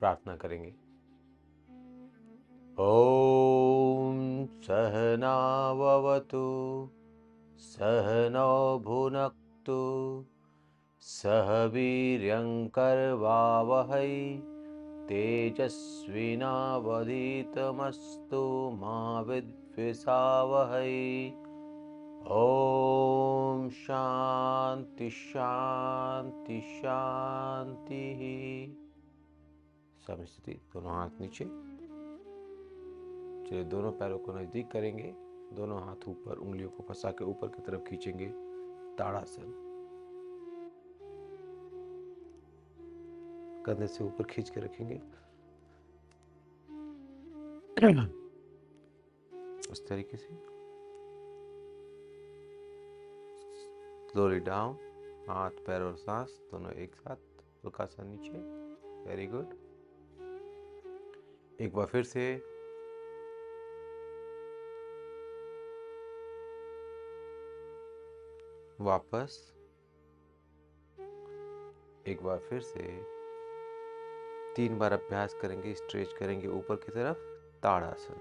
प्रार्थना करेंगे। ओम सहनाववतु सहनौ भुनक्तु सह वीर्यङ्करवावहै तेजस्विनावधीतमस्तु मा विद्विषावहै। ओम शांति शांति शांति। समस्थिति, दोनों हाथ नीचे। चलिए दोनों पैरों को नजदीक करेंगे, दोनों हाथ ऊपर, उंगलियों को फंसा के ऊपर की तरफ खींचेंगे, ताड़ासन। कंधे से ऊपर खींच के रखेंगे उस तरीके से। स्लोली डाउन, हाथ पैर और सांस दोनों एक साथ, हल्का सा नीचे। Very good. एक बार फिर से वापस, एक बार फिर से 3 बार अभ्यास करेंगे, स्ट्रेच करेंगे ऊपर की तरफ, ताड़ासन।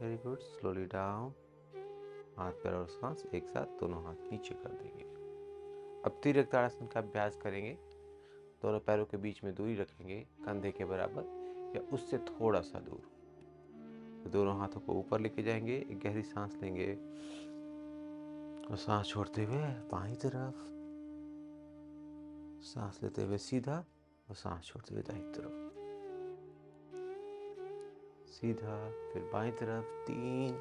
Very good. स्लोली डाउन, हाथ पैर और सांस एक साथ, दोनों हाथ नीचे कर देंगे। अब तिर्यक ताड़ासन का अभ्यास करेंगे। दोनों पैरों के बीच में दूरी रखेंगे, कंधे के बराबर या उससे थोड़ा सा दूर। दोनों हाथों को ऊपर लेके जाएंगे, एक गहरी सांस लेंगे और सांस छोड़ते हुए बाईं तरफ, सांस लेते हुए सीधा और सांस छोड़ते हुए दाईं तरफ, सीधा, फिर बाईं तरफ 3,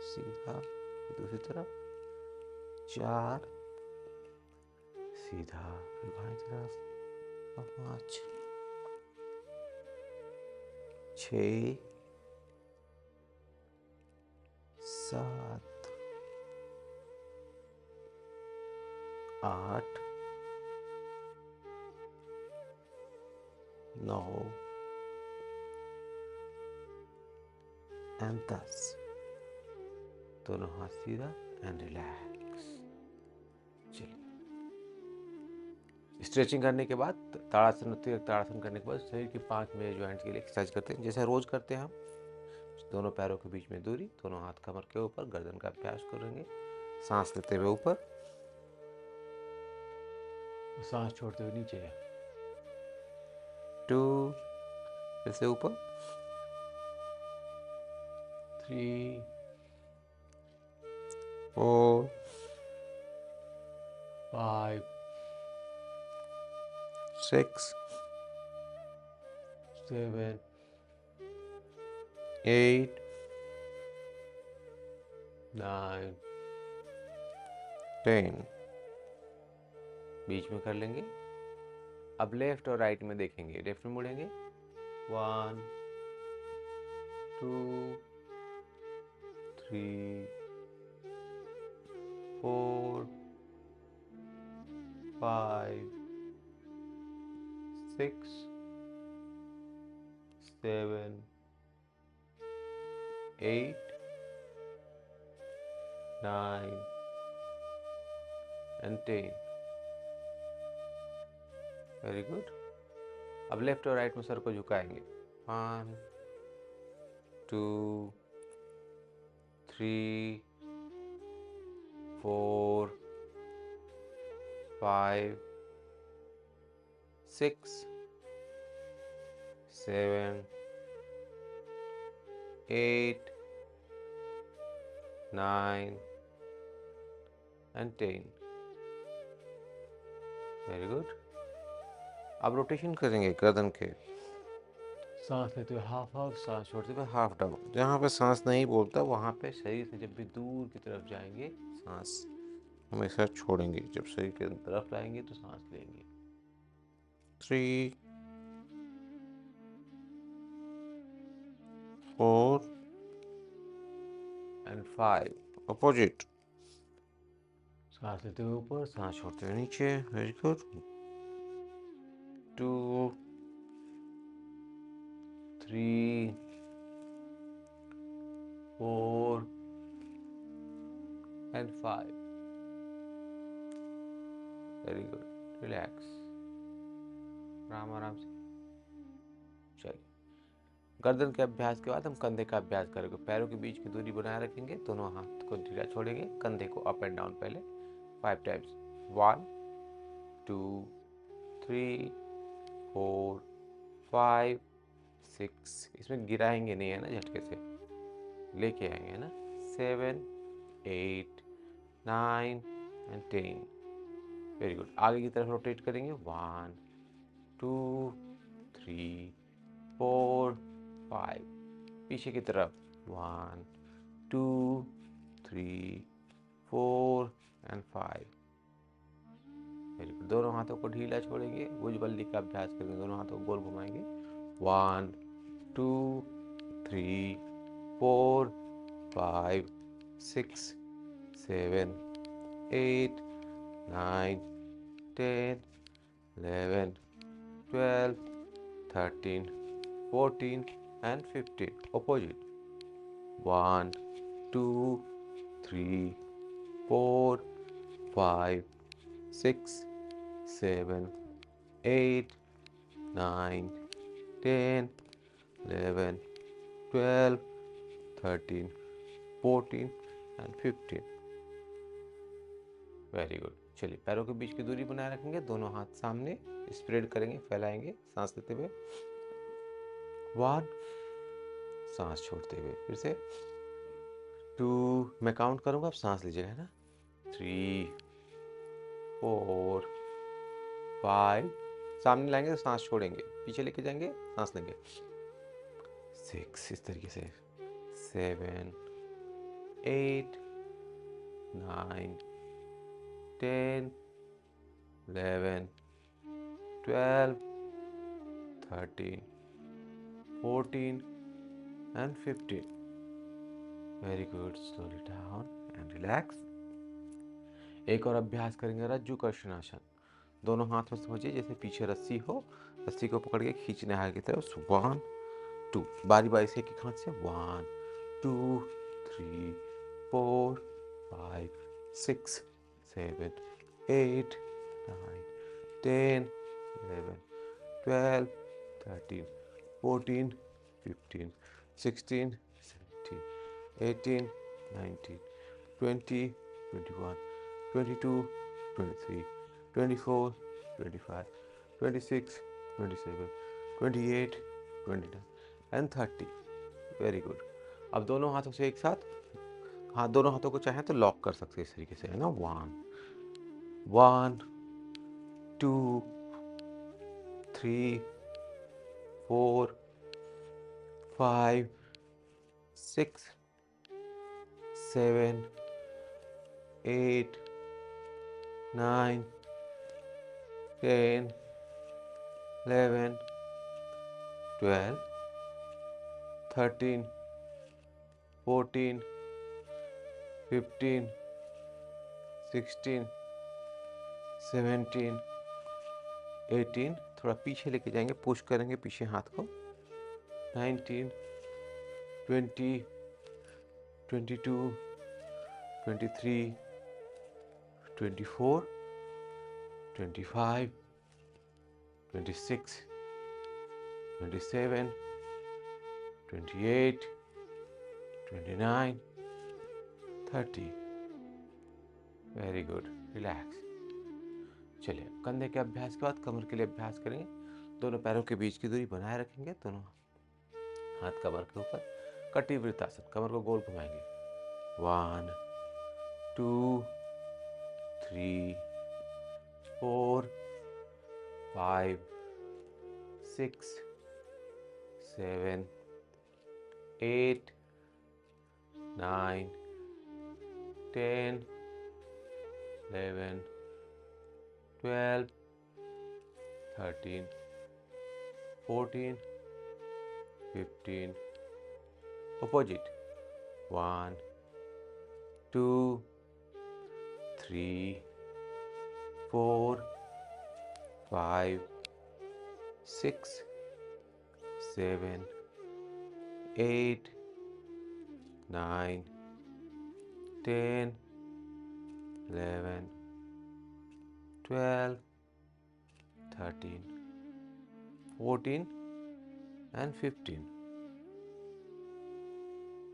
सीधा, दूसरी तरफ 4, सीधा, फिर बाईं तरफ 5, 6, 7, 8, 9 and 10। दोनों हाथ सीधा एंड रिलैक्स। चलिए स्ट्रेचिंग करने के बाद ताड़ासन, ताड़ासन करने के बाद शरीर की 5 मेजर जॉइंट्स के लिए एक्सरसाइज करते हैं, जैसे रोज करते हैं हम। दोनों पैरों के बीच में दूरी, दोनों हाथ कमर के ऊपर, गर्दन का अभ्यास करेंगे। सांस लेते हुए ऊपर, सांस छोड़ते हुए नीचे। 2, फिर से ऊपर, 3, 4, 5, 6, 7, 8, 9, 10। बीच में कर लेंगे। अब लेफ्ट और राइट में देखेंगे, लेफ्ट में मुड़ेंगे। 1, 2, 3, 4, 5, 6, 7, 8, 9 and 10। Very good. अब लेफ्ट और राइट में सर को झुकाएंगे। 1, 2, 3, 4, 5, 6, 7, 8, 9 and 10। Very good. अब रोटेशन करेंगे गर्दन के। सांस लेते हुए हाफ हाफ, सांस छोड़ते हुए हाफ डाउन। जहाँ पे सांस नहीं बोलता वहाँ पे शरीर से जब भी दूर की तरफ जाएंगे, सांस हमेशा छोड़ेंगे। जब शरीर के तरफ लाएंगे तो सांस लेंगे। 3, 4 and 5। अपोजिट। सांस लेते हुए ऊपर, सांस छोड़ते हुए नीचे। Very good. 2, 3, 4 and 5। Very good. Relax. आराम आराम से। चलिए, गर्दन के अभ्यास के बाद हम कंधे का अभ्यास करेंगे। पैरों के बीच की दूरी बनाए रखेंगे, दोनों हाथ को ढीला छोड़ेंगे, कंधे को अप एंड डाउन पहले 5 टाइम्स। 1 2 3 4 5 6, इसमें गिराएंगे नहीं है ना, झटके से लेके आएंगे है ना। 7 8 9 एंड 10। Very good. आगे की तरफ रोटेट करेंगे। 1 2 3 4 5। पीछे की तरफ 1 2 3 4 एंड 5। Very good. दोनों हाथों को ढीला छोड़ेंगे, भुजबल्ली का अभ्यास करेंगे, दोनों हाथों को गोल घुमाएंगे। 1 2 3 4 5 6 7 8 9 10 11 12 13 14 and 15. Opposite. 1 2 3 4 5 6 7 8 9 10 11 12 13 14 and 15. Very good. चलिए, पैरों के बीच की दूरी बनाए रखेंगे, दोनों हाथ सामने स्प्रेड करेंगे, फैलाएंगे सांस लेते हुए। 1, सांस छोड़ते हुए फिर से। 2, मैं काउंट करूंगा, आप सांस लीजिएगा है ना। 3 4 5, सामने लाएंगे तो सांस छोड़ेंगे, पीछे लेके जाएंगे सांस लेंगे। 6, इस तरीके से। 7 8 9 10 11 12 13 14 and 15. Very good. Slowly down and relax. एक और अभ्यास करेंगे, रज्जु कर्षणासन। दोनों हाथ में समझिए जैसे पीछे रस्सी हो, रस्सी को पकड़ के खींचने आगे की तरफ। 1 2, बारी बारी से एक एक हाथ से। 1 2 3 4 5 6 7 8 9 10 11 12 13 14 15 16 17 18 19 20 21 22 23 24 25 26 27 28 29 एंड 30। Very good. अब दोनों हाथों से एक साथ, हाथ दोनों हाथों को चाहें तो लॉक कर सकते हैं इस तरीके से है ना। 1 2 3 4 5 6 7 8 9 10 11 12 13 14 15 16 17 18, थोड़ा पीछे लेके जाएंगे, पुश करेंगे पीछे हाथ को। 19 20 22 23 24 25 26 27 28 29 30। Very good. रिलैक्स। चलिए, कंधे के अभ्यास के बाद कमर के लिए अभ्यास करेंगे। दोनों पैरों के बीच की दूरी बनाए रखेंगे, दोनों हाथ कमर के ऊपर। कटी वृत्तासन, कमर को गोल घुमाएंगे। 1 2 3 4 5 6 7 8 9 10 11 12 13 14 15। Opposite. 1 2 3 4 5 6 7 8 9 10 11 12 13 14 and 15.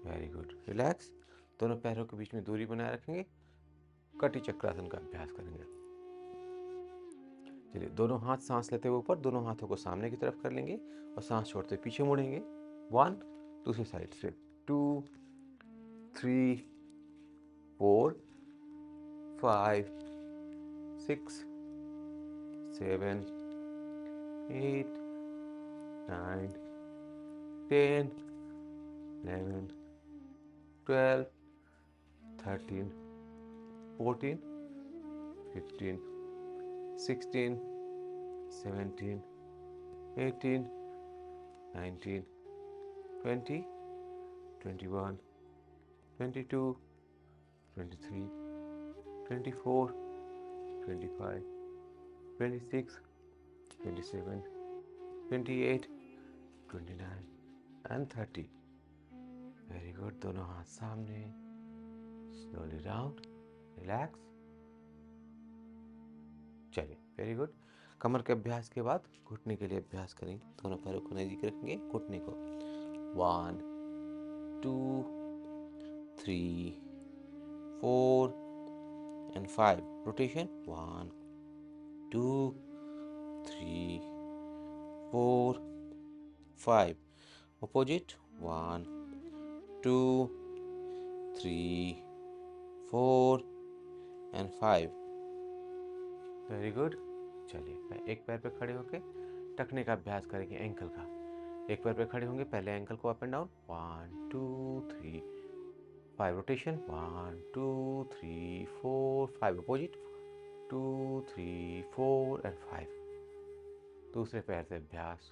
Very good. Relax. दोनों पैरों के बीच में दूरी बनाए रखेंगे। कटी चक्रासन का अभ्यास करेंगे। चलिए, दोनों हाथ सांस लेते हुए ऊपर, दोनों हाथों को सामने की तरफ कर लेंगे और सांस छोड़ते पीछे मुड़ेंगे। 1, दूसरी साइड से 2, 3, 4, 5, 6, 7, 8, 9, 10, 11, 12, 13, 14, 15, 16, 17, 18, 19, 20, 21, 22, 23, 24, 25, 26, 27, 28, 29 and 30. Very good. दोनों हाथ सामने। Slowly down. रिलैक्स। चलिए, वेरी गुड। कमर के अभ्यास के बाद घुटने के लिए अभ्यास करेंगे। दोनों पैरों को नजदीक रखेंगे, घुटने को। 1, 2, 3, 4 and 5. Rotation. 1, 2, 3, 4, 5. Opposite. 1, 2, 3, 4 and 5. Very good. चलिए, एक पैर पे खड़े होके टखने का अभ्यास करेंगे, एंकल का। एक पैर पे खड़े होंगे, पहले एंकल को up and down. 1, 2, 3, 5. Rotation. 1, 2, 3, 4, 5. Opposite. 2, 3, 4 and 5. दूसरे पैर से अभ्यास।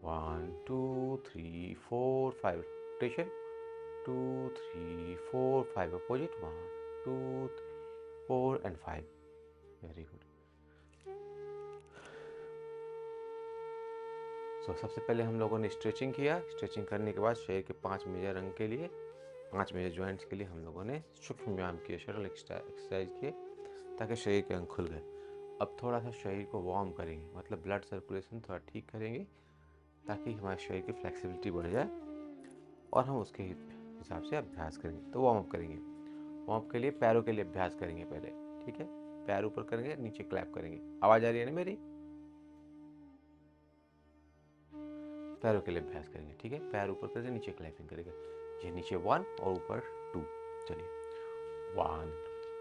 1, 2, 3, 4, 5. Rotation. 2, 3, 4, 5. Opposite. 1, 2, 3, 4 and 5. Very good. सबसे पहले हम लोगों ने स्ट्रेचिंग किया। स्ट्रेचिंग करने के बाद शरीर के 5 मेजर अंग के लिए, 5 मेजर जॉइंट्स के लिए हम लोगों ने सूक्ष्म व्यायाम किए, सरल एक्सरसाइज किए, ताकि शरीर के अंग खुल गए। अब थोड़ा सा शरीर को वार्म करेंगे, मतलब ब्लड सर्कुलेशन थोड़ा ठीक करेंगे, ताकि हमारे शरीर की फ्लेक्सिबिलिटी बढ़ जाए और हम उसके हिसाब से अभ्यास करेंगे। तो वार्म अप करेंगे। वार्म अप के लिए पैरों के लिए अभ्यास करेंगे पहले। ठीक है, पैर ऊपर करेंगे, नीचे क्लैप करेंगे। आवाज़ आ रही है ना मेरी? पैरों के लिए अभ्यास करेंगे। ठीक है, पैर ऊपर करके नीचे क्लैपिंग करेंगे। ये नीचे 1 और ऊपर 2। चलिए, 1,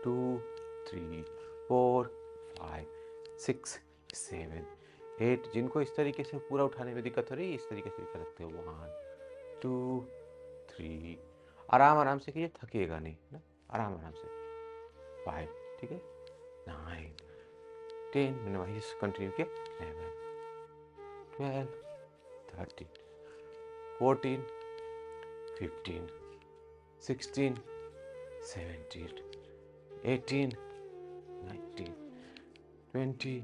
2, 3, 4, 5, 6, 7, 8। जिनको इस तरीके से पूरा उठाने में दिक्कत हो रही है, इस तरीके से भी कर सकते हो। 1, 2, 3। आराम आराम से कीजिए, थकिएगा नहीं ना, आराम आराम से। 5। ठीक है, 9, 10। मैंने वही कंटिन्यू किया। 11, 12, 13, 14, 15, 16, 17, 18, 19, 20,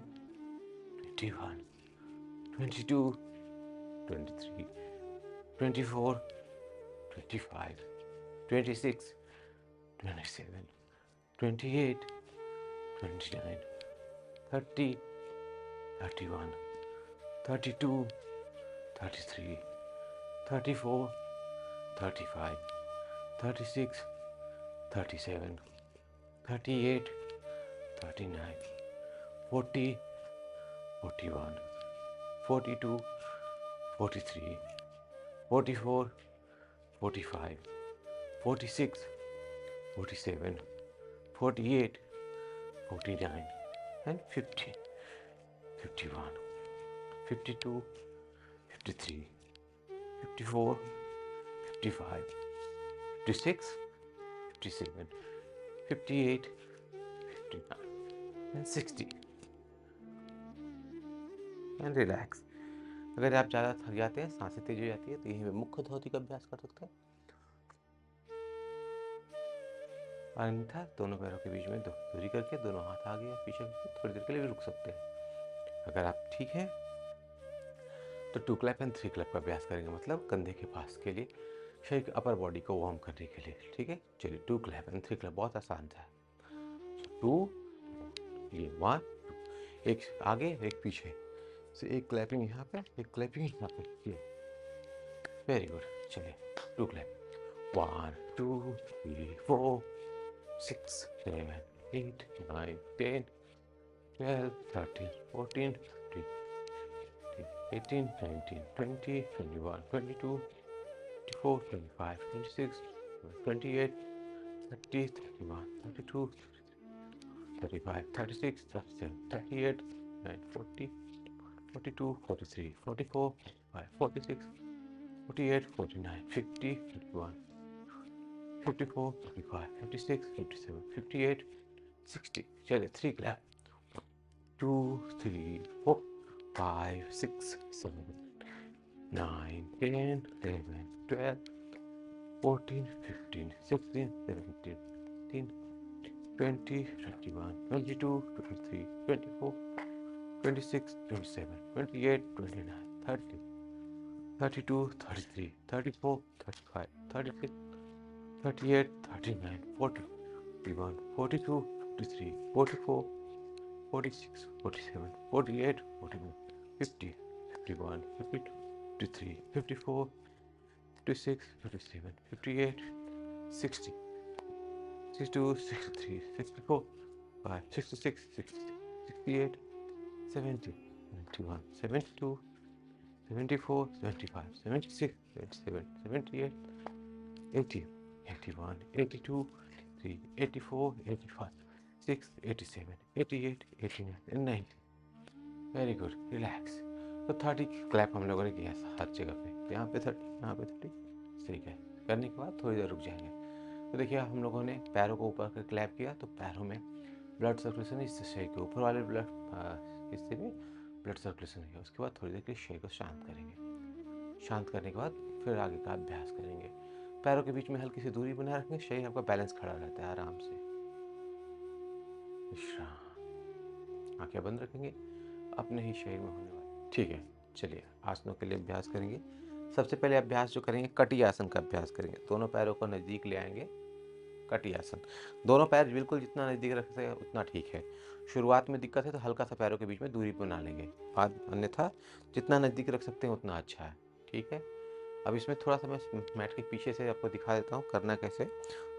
21, 22, 23, 24, 25, 26, 27, 28, 29, 30, 31, 32, 33, 34, 35, 36, 37, 38, 39, 40, 41, 42, 43, 44, 45, 46, 47, 48, 49 and 50, 51, 52, 53, 54, 55, 56, 57, 58, 59 and 60 and relax। अगर आप ज़्यादा थक जाते हैं, सांसें तेज हो जाती है, तो यहीं पे मुख्य धोती का अभ्यास कर सकते हैं। और अन्यथा दोनों पैरों के बीच में दूरी करके दोनों हाथ आगे या पीछे थोड़ी देर के लिए भी रुक सकते हैं। अगर आप ठीक हैं तो 2 क्लैप एंड 3 क्लैप का अभ्यास करेंगे, मतलब कंधे के पास के लिए, शरीर की अपर बॉडी को वार्म करने के लिए। ठीक है, चलिए 2 क्लैप एंड 3 क्लैप बहुत आसान था। 2, ये 1, 2, एक आगे एक पीछे, से एक क्लैपिंग यहाँ पे, एक क्लैपिंग यहाँ पे, ये वेरी गुड। चलिए 2 क्लैप, 1 2 3 4 6 7 8 9 10 12 13 14 15 18 19 20 21 22 24 25 26 28 30 31 32 35 36 37 38 9 40 42 43 44 45 46 48 49 50 51 54 55 56 57 58 60। चलिए 3 clap, 2 3 4 5 6 7 9 10 11 12 14 15 16 17 18 20 21 22 23 24 26 27 28 29 30 32 33 34 35 36 38 39 40 41 42 43 44 46 47 48 49 50 51 52 53 54 56 57 58 60 62 63 64 5 66 68 70 71 72 74 75 76 77 78 80 81 82 83 84 85 6 87 88 89 and 90। Very good, relax. तो 30 क्लैप हम लोगों ने किया हर जगह पे, यहाँ पे 30, यहाँ पे 30, ठीक है। करने के बाद थोड़ी देर रुक जाएंगे। तो देखिए हम लोगों ने पैरों को ऊपर कर क्लैप किया तो पैरों में ब्लड सर्कुलेशन इस शरीर के ऊपर वाले ब्लड हिस्से में ब्लड सर्कुलेशन है। उसके बाद थोड़ी देर के लिए शरीर को शांत करेंगे। शांत करने के बाद फिर आगे का अभ्यास करेंगे। पैरों के बीच में हल्की सी दूरी बनाए रखेंगे, शरीर आपका बैलेंस खड़ा रहता है आराम से। विश्राम, आंखें बंद रखेंगे, अपने ही शरीर में होने वाले। ठीक है, चलिए आसनों के लिए अभ्यास करेंगे। सबसे पहले अभ्यास जो करेंगे कटी आसन का अभ्यास करेंगे। दोनों पैरों को नज़दीक ले आएंगे, कटी आसन। दोनों पैर बिल्कुल जितना नज़दीक रख सके उतना ठीक है। शुरुआत में दिक्कत है तो हल्का सा पैरों के बीच में दूरी बना लेंगे, बाद अन्यथा जितना नज़दीक रख सकते हैं उतना अच्छा है। ठीक है, अब इसमें थोड़ा सा मैं मैट के पीछे से आपको दिखा देता हूँ करना कैसे।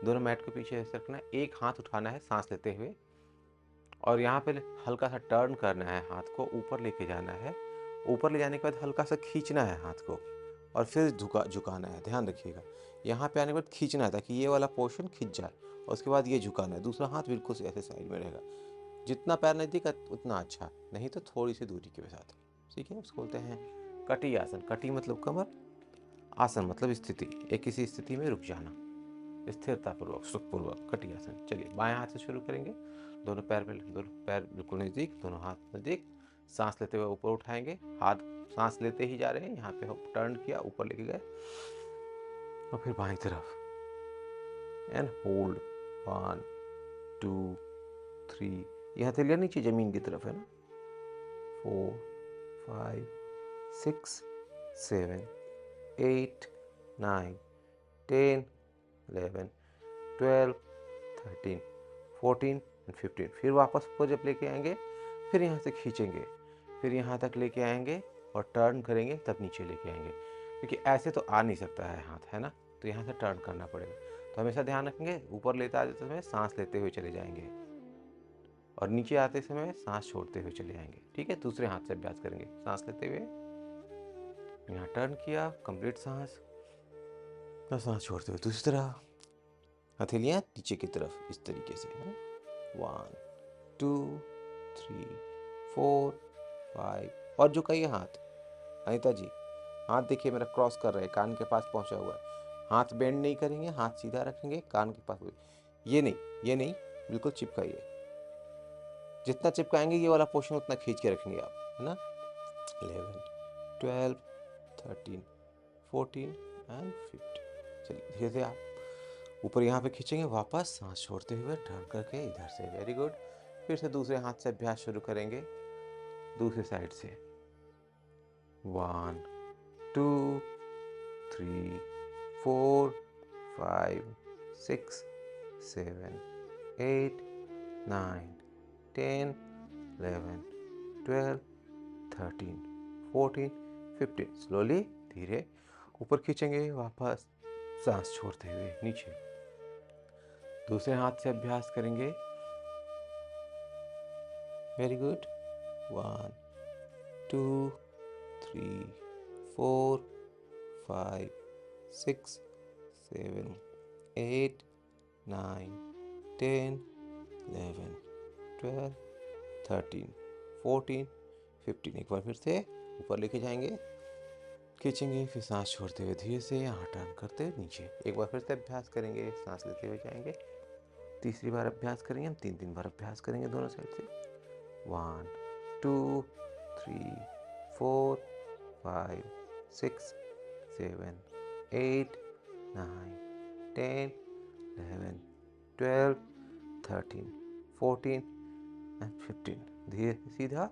दोनों मैट के पीछे ऐसे रखना है, एक हाथ उठाना है सांस लेते हुए, और यहाँ पे हल्का सा टर्न करना है, हाथ को ऊपर लेके जाना है। ऊपर ले जाने के बाद हल्का सा खींचना है हाथ को, और फिर झुकाना है। ध्यान रखिएगा, यहाँ पे आने के बाद खींचना है ताकि ये वाला पोर्शन खींच जाए, और उसके बाद ये झुकाना है। दूसरा हाथ बिल्कुल ऐसे साइड में रहेगा। जितना पैर नज़दीक उतना अच्छा, नहीं तो थोड़ी सी दूरी के साथ। ठीक है, उसको बोलते हैं कटी आसन। कटी मतलब कमर, आसन मतलब स्थिति, एक किसी स्थिति में रुक जाना, स्थिरतापूर्वक सुखपूर्वक, कटी आसन। चलिए बाएं हाथ से शुरू करेंगे। दोनों पैर बिल्कुल नज़दीक, दोनों हाथ नज़दीक। सांस लेते हुए ऊपर उठाएंगे, हाथ सांस लेते ही जा रहे हैं। यहाँ पे हम टर्न किया, ऊपर लेके गए, और फिर बाएं तरफ एंड होल्ड 1 2 3। यह हथेलियाँ नीचे जमीन की तरफ है ना। 4 5 6 7 8 9 10 11 12 13 14 एंड 15। फिर वापस को जब लेके आएंगे, फिर यहाँ से खींचेंगे, फिर यहाँ तक लेके आएंगे और टर्न करेंगे, तब नीचे लेके आएंगे। क्योंकि ऐसे तो आ नहीं सकता है हाथ, है ना, तो यहाँ से टर्न करना पड़ेगा। तो हमेशा ध्यान रखेंगे, ऊपर लेते आते समय सांस लेते हुए चले जाएंगे, और नीचे आते समय सांस छोड़ते हुए चले जाएंगे। ठीक है, दूसरे हाथ से अभ्यास करेंगे। सांस लेते हुए यहाँ टर्न किया, कंप्लीट सांस, और सांस छोड़ते हुए दूसरी तरह, हथेलियाँ नीचे की तरफ इस तरीके से है। 1 2 3 4 5। और झुकाइए हाथ। अनिता जी, हाथ देखिए मेरा क्रॉस कर रहे हैं, कान के पास पहुंचा हुआ है। हाथ बेंड नहीं करेंगे, हाथ सीधा रखेंगे, कान के पास। ये नहीं, ये नहीं, बिल्कुल चिपकाइए। जितना चिपकाएंगे ये वाला पोर्शन उतना खींच के रखेंगे आप, है ना। 11 12 13 14 एंड 15। चलिए धीरे धीरे आप ऊपर यहाँ पे खींचेंगे, वापस सांस छोड़ते हुए टर्न करके इधर से। Very good. फिर से दूसरे हाथ से अभ्यास शुरू करेंगे, दूसरी साइड से। 1 2 3 4 5 6 7 8 9 10 11 12 13, 14, 15। स्लोली, धीरे ऊपर खींचेंगे, वापस सांस छोड़ते हुए नीचे। दूसरे हाथ से अभ्यास करेंगे। Very good. 1, 2, 3, 4, 5, 6, 7, 8, 9, 10, 11, 12, 13, 14, 15। एक बार फिर से ऊपर लेके जाएंगे, खींचेंगे, फिर सांस छोड़ते हुए धीरे से यहाँ टर्न करते हुए नीचे। एक बार फिर से अभ्यास करेंगे, सांस लेते हुए जाएंगे। तीसरी बार अभ्यास करेंगे हम, 3 बार अभ्यास करेंगे दोनों साइड से। 1, 2, 3, 4, 5, 6, 7, 8, 9, 10, 11, 12, 13, 14 एंड 15। धीरे से सीधा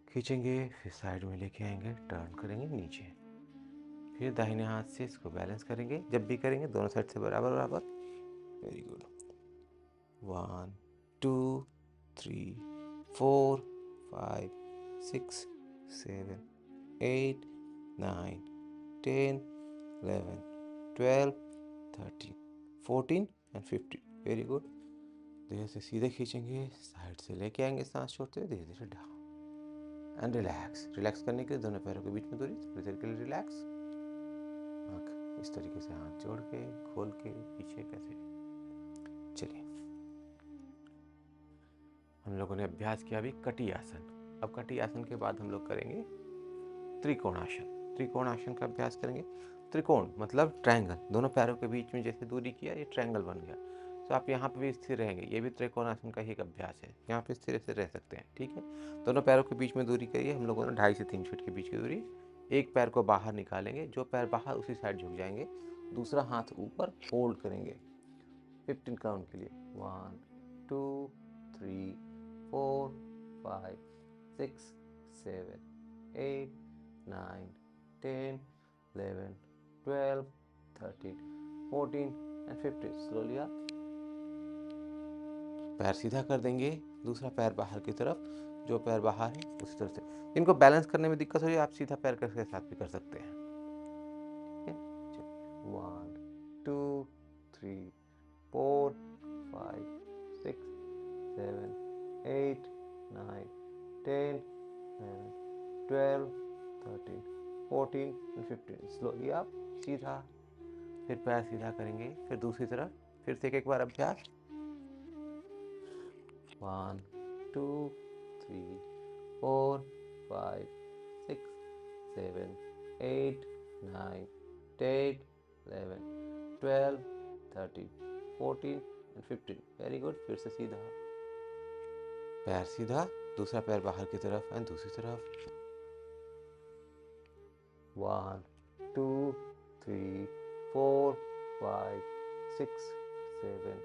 खींचेंगे, फिर साइड में लेके आएंगे, टर्न करेंगे नीचे। फिर दाहिने हाथ से इसको बैलेंस करेंगे। जब भी करेंगे दोनों साइड से बराबर बराबर। Very good. 1, 2, 3, 4, 5, 6, 7, 8, 9, 10, 11, 12, 13, 14 and 15। Very good. धीरे से सीधे खींचेंगे, साइड से लेके आएंगे, सांस छोड़ते हुए धीरे धीरे डाउन एंड रिलैक्स। रिलैक्स करने के लिए दोनों पैरों के बीच में दूरी, थोड़ी देर के लिए रिलैक्स। आँख इस तरीके से हाथ जोड़ के खोल के पीछे कैसे। चलिए, हम लोगों ने अभ्यास किया अभी कटी आसन। अब कटी आसन के बाद हम लोग करेंगे त्रिकोणासन। त्रिकोणासन का अभ्यास करेंगे। त्रिकोण मतलब ट्रायंगल, दोनों पैरों के बीच में जैसे दूरी किया, ये ट्रायंगल बन गया। तो आप यहाँ पे भी स्थिर रहेंगे, ये भी त्रिकोणासन का ही एक अभ्यास है। यहाँ पे स्थिर से रह सकते हैं, ठीक है। दोनों पैरों के बीच में दूरी करिए। हम लोगों ने 2.5 से 3 फीट के बीच की दूरी। एक पैर को बाहर निकालेंगे, जो पैर बाहर उसी साइड झुक जाएंगे। दूसरा हाथ ऊपर होल्ड करेंगे 15 काउंट के लिए। 1, 2, 3, 4, 5, 6, 7, 8, 9, 10, 11, 12, 13, 14 एंड 15। स्लोली आप पैर सीधा कर देंगे, दूसरा पैर बाहर की तरफ, जो पैर बाहर है उसी तरफ से। इनको बैलेंस करने में दिक्कत हो जाए, आप सीधा पैर के साथ भी कर सकते हैं। 1, 2, 3, 4, 5, 6, 7, 8, 9, 10, 11, 12, 13, 14 एंड 15। स्लोली आप सीधा, फिर पैर सीधा करेंगे, फिर दूसरी तरफ, फिर से एक बार अभ्यास। 1, 2, 3, 4, 5, 6, 7, 8, 9, 10, 11, 12, 13, 14 एंड 15। Very good. फिर से सीधा, पैर सीधा, दूसरा पैर बाहर की तरफ एंड दूसरी तरफ। 1, 2, 3, 4, 5, 6, 7,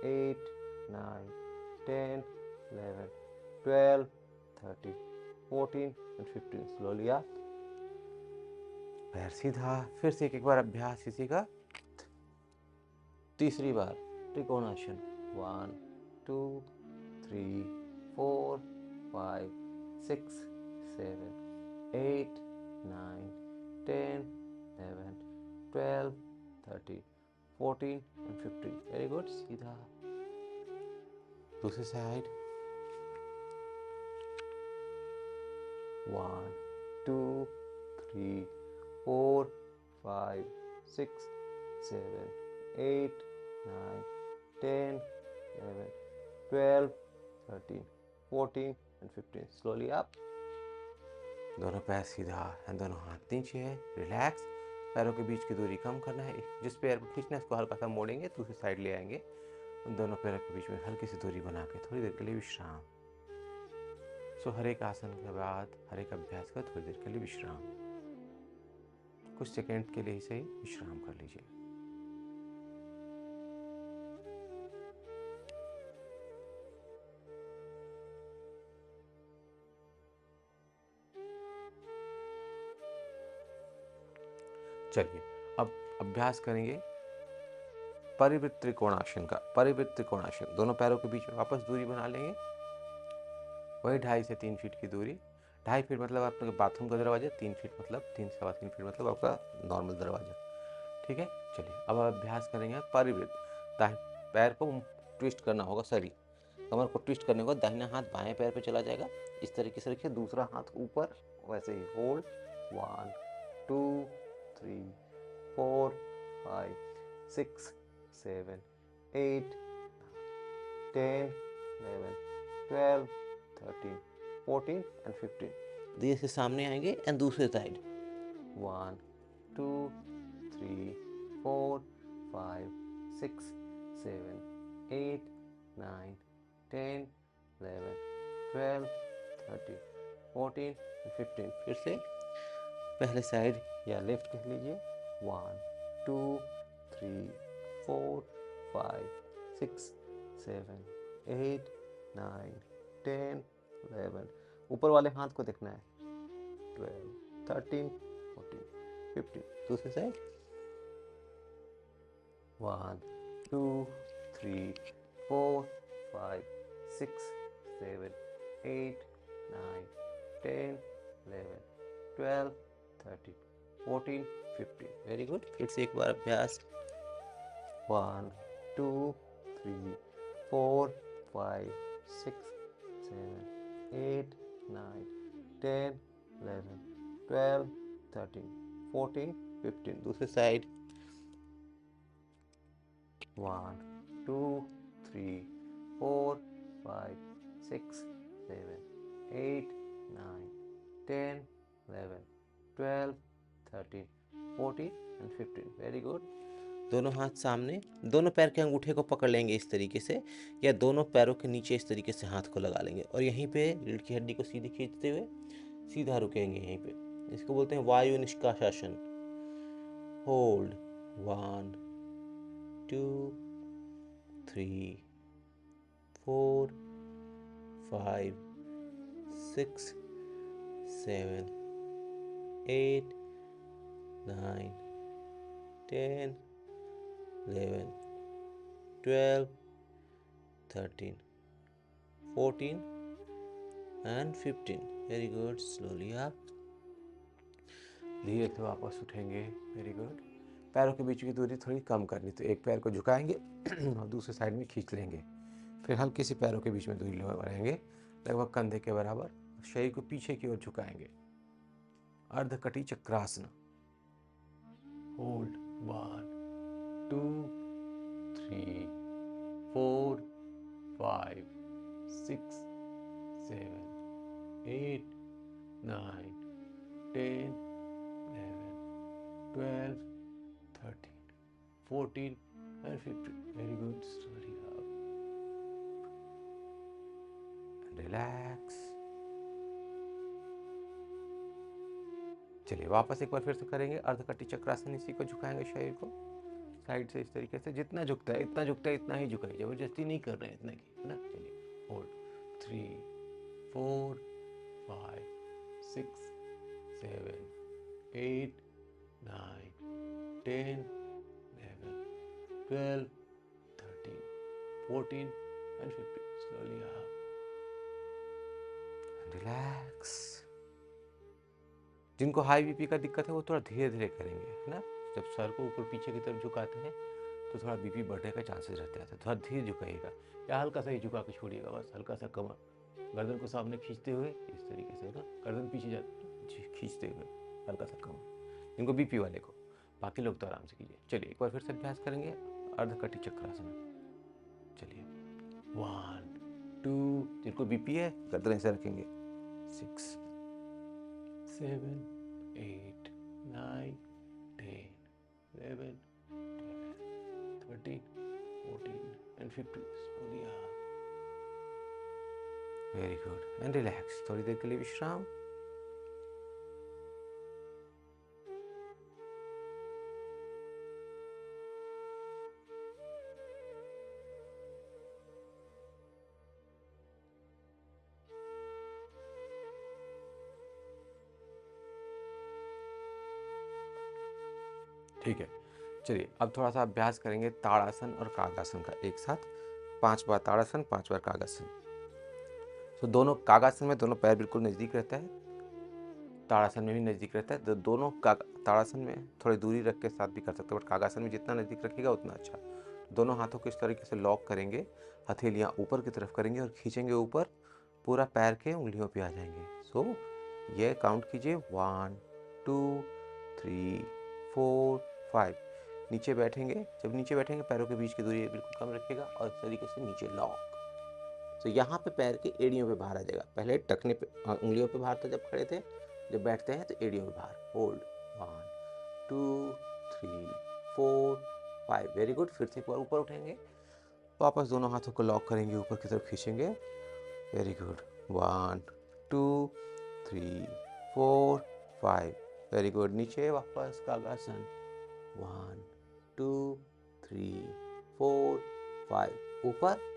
8, 9, 10, 11, 12, 13, 14 एंड 15। स्लोली आप पैर सीधा, फिर से एक बार अभ्यास इसी का। तीसरी बार त्रिकोणासन। 1, 2, 3, 4, 5, 6, 7, 8, 9, 10, 11, 12, 13, 14 एंड 15। Very good. सीधा, दूसरी साइड। 1, 2, 3, 4, 5, 6, 7, 8, 9, 10, 11, 12, 13, 14 एंड 15। स्लोली आप दोनों पैर सीधा एंड दोनों हाथ नीचे है। रिलैक्स। पैरों के बीच की दूरी कम करना है। जिस पैर को खींचना है उसको हल्का सा मोड़ेंगे, दूसरी साइड ले आएंगे। उन दोनों पैरों के बीच में हल्की सी दूरी बना के थोड़ी देर के लिए विश्राम। सो हर एक आसन के बाद, हर एक अभ्यास का थोड़ी देर के लिए विश्राम, कुछ सेकंड के लिए ही सही विश्राम कर लीजिए। चलिए, अब अभ्यास करेंगे परिवृत्त त्रिकोणासन का। परिवृत्त त्रिकोणासन, दोनों पैरों के बीच में वापस दूरी बना लेंगे, वही 2.5 से 3 फीट की दूरी। 2.5 फीट मतलब आपके बाथरूम का दरवाजा, 3 फीट मतलब 3 सवा 3 फीट मतलब आपका नॉर्मल दरवाजा। ठीक है, चलिए अब आप अभ्यास करेंगे परिवृत्त। दाएं पैर को ट्विस्ट करना होगा, सॉरी कमर को ट्विस्ट करने को, दाहिना हाथ बाएं पैर पे चला जाएगा, इस तरीके से रखिए, दूसरा हाथ ऊपर, वैसे ही होल्ड, 1 2 3 4 5 6 7 8 10 11 12 13 14 एंड 15। धीरे से सामने आएंगे एंड दूसरे साइड, 1 2 3 4 5 6 7 8 9 10 11 12 13 14 15। फिर से पहले साइड या लेफ्ट कह लीजिए, 1 2 3 4 5 6 7 8 9 10 11। ऊपर वाले हाथ को देखना है, 12 13 14 15। दूसरी साइड, 1 2 3 4 5 6 7 8 9 10 11 12 13 14 15। Very good. फिर से एक बार अभ्यास, 1 2 3 4 5 6 7 8 9 10 11 12 13 14 15। दूसरी साइड, 1 2 3 4 5 6 7 8 9 10 11 12 13 14 एंड 15। Very good. दोनों हाथ सामने, दोनों पैर के अंगूठे को पकड़ लेंगे इस तरीके से, या दोनों पैरों के नीचे इस तरीके से हाथ को लगा लेंगे और यहीं पे रीढ़ की हड्डी को सीधी खींचते हुए सीधा रुकेंगे यहीं पे। इसको बोलते हैं वायु निष्कासन। Hold, 1 2 3 4 5 6 7 8 9 10 11 12 13 14 and 15। Very good. Slowly आप धीरे से वापस उठेंगे। Very good. पैरों के बीच की दूरी थोड़ी कम करनी, तो एक पैर को झुकाएंगे और दूसरे साइड में खींच लेंगे। फिर हल्की सी पैरों के बीच में दूरी बनाएंगे, लगभग कंधे के बराबर। शरीर को पीछे की ओर झुकाएंगे, अर्धकटी चक्रासन। Hold, 1 2 3 4 5 6 7 8 9 10 11 12 13 14 and 15. Very good. Slowly up and relax. चलिए वापस एक बार फिर से करेंगे अर्धकटी चक्रासन। इसी को झुकाएंगे शरीर को साइड से इस तरीके से, जितना झुकता है इतना ही झुकाइए, जबरदस्ती नहीं कर रहे हैं, इतना की है ना। चलिए, hold, 3 4 5 6 7 8 9 10 11 12 13 14 and 15. Slowly up and relax. जिनको हाई बीपी का दिक्कत है वो थोड़ा धीरे धीरे करेंगे, है ना। जब सर को ऊपर पीछे की तरफ झुकाते हैं तो थोड़ा बीपी बढ़ने का चांसेस रहते हैं, थोड़ा धीरे झुकाइएगा या हल्का सा ही झुका के छोड़िएगा, बस हल्का सा कमर गर्दन को सामने खींचते हुए इस तरीके से ना, गर्दन पीछे खींचते हुए हल्का सा कमर, जिनको बीपी वाले को। बाकी लोग तो आराम से कीजिए। चलिए एक बार फिर से अभ्यास करेंगे अर्धकटी चक्रासन। चलिए, 1 2, जिनको बीपी है गर्दन ऐसे रखेंगे, 6 7 8 9 10 11 12 13 14 and 15. Slowly up. Very good. And relax. थोड़ी देर के लिए विश्राम। ठीक है, चलिए अब थोड़ा सा अभ्यास करेंगे ताड़ासन और कागासन का एक साथ। 5 बार ताड़ासन, 5 बार कागासन। तो दोनों कागासन में दोनों पैर बिल्कुल नज़दीक रहता है, ताड़ासन में भी नज़दीक रहता है। तो दोनों का ताड़ासन में थोड़ी दूरी रख के साथ भी कर सकते हो, बट कागासन में जितना नज़दीक रखिएगा उतना अच्छा। दोनों हाथों को इस तरीके से लॉक करेंगे, हथेलियाँ ऊपर की तरफ करेंगे और खींचेंगे ऊपर, पूरा पैर के उंगलियों पे आ जाएंगे। सो ये काउंट कीजिए 1 2 3 4 5। नीचे बैठेंगे, जब नीचे बैठेंगे पैरों के बीच की दूरी बिल्कुल कम रखिएगा और इस तरीके से नीचे लॉक। तो यहाँ पे पैर के एड़ियों पे बाहर आ जाएगा। पहले टखने पे उंगलियों पे बाहर था जब खड़े थे, जब बैठते हैं तो एड़ियों पे बाहर। होल्ड 1 2 3 4 5। Very good. फिर से एक बार ऊपर उठेंगे, वापस दोनों हाथों को लॉक करेंगे, ऊपर की तरफ खींचेंगे। Very good. 1 2 3 4 5। Very good. नीचे वापस कागासन 1 2 3 4 5। ऊपर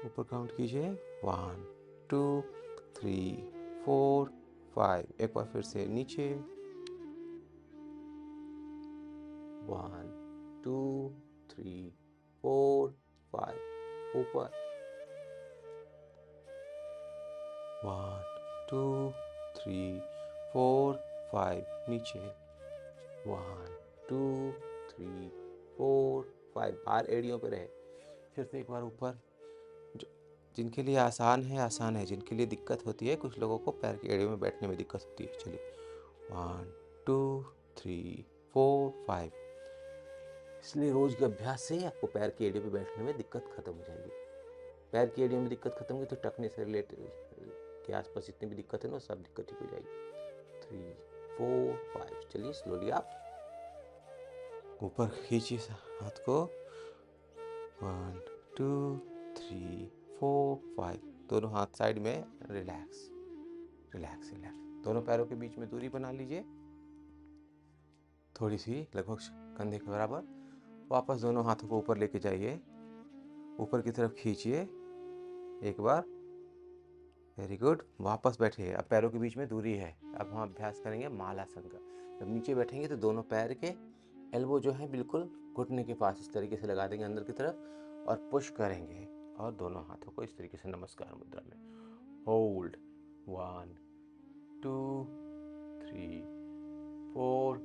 ऊपर काउंट कीजिए 1 2 3 4 5। एक बार फिर से नीचे 1 2 3 4 5। ऊपर 1 2 3 4 5। नीचे 1 2 3 4 5। बाहर एड़ियों पे रहे। फिर से एक बार ऊपर। जिनके लिए आसान है, जिनके लिए दिक्कत होती है, कुछ लोगों को पैर की एड़ियों में बैठने में दिक्कत होती है। चलिए 1 2 3 4 5। इसलिए रोज के अभ्यास से आपको पैर की एड़ियों पे बैठने में दिक्कत खत्म हो जाएगी। पैर की एड़ियों में दिक्कत खत्म होगी तो टखने से रिलेटेड के आसपास जितनी भी दिक्कत है ना, सब दिक्कत ठीक हो जाएगी। 3 4 5। चलिए स्लोली आप ऊपर खींचिए हाथ को। 1 2 3 4 5। दोनों हाथ साइड में। Relax relax relax. दोनों पैरों के बीच में दूरी बना लीजिए, थोड़ी सी, लगभग कंधे के बराबर। वापस दोनों हाथों को ऊपर लेके जाइए, ऊपर की तरफ खींचिए एक बार। Very good. वापस बैठिए। अब पैरों के बीच में दूरी है। अब हम अभ्यास करेंगे मालासन का। जब नीचे बैठेंगे तो दोनों पैर के एल्बो जो है बिल्कुल घुटने के पास इस तरीके से लगा देंगे अंदर की तरफ और पुश करेंगे, और दोनों हाथों को इस तरीके से नमस्कार मुद्रा में। Hold 1 2 3 4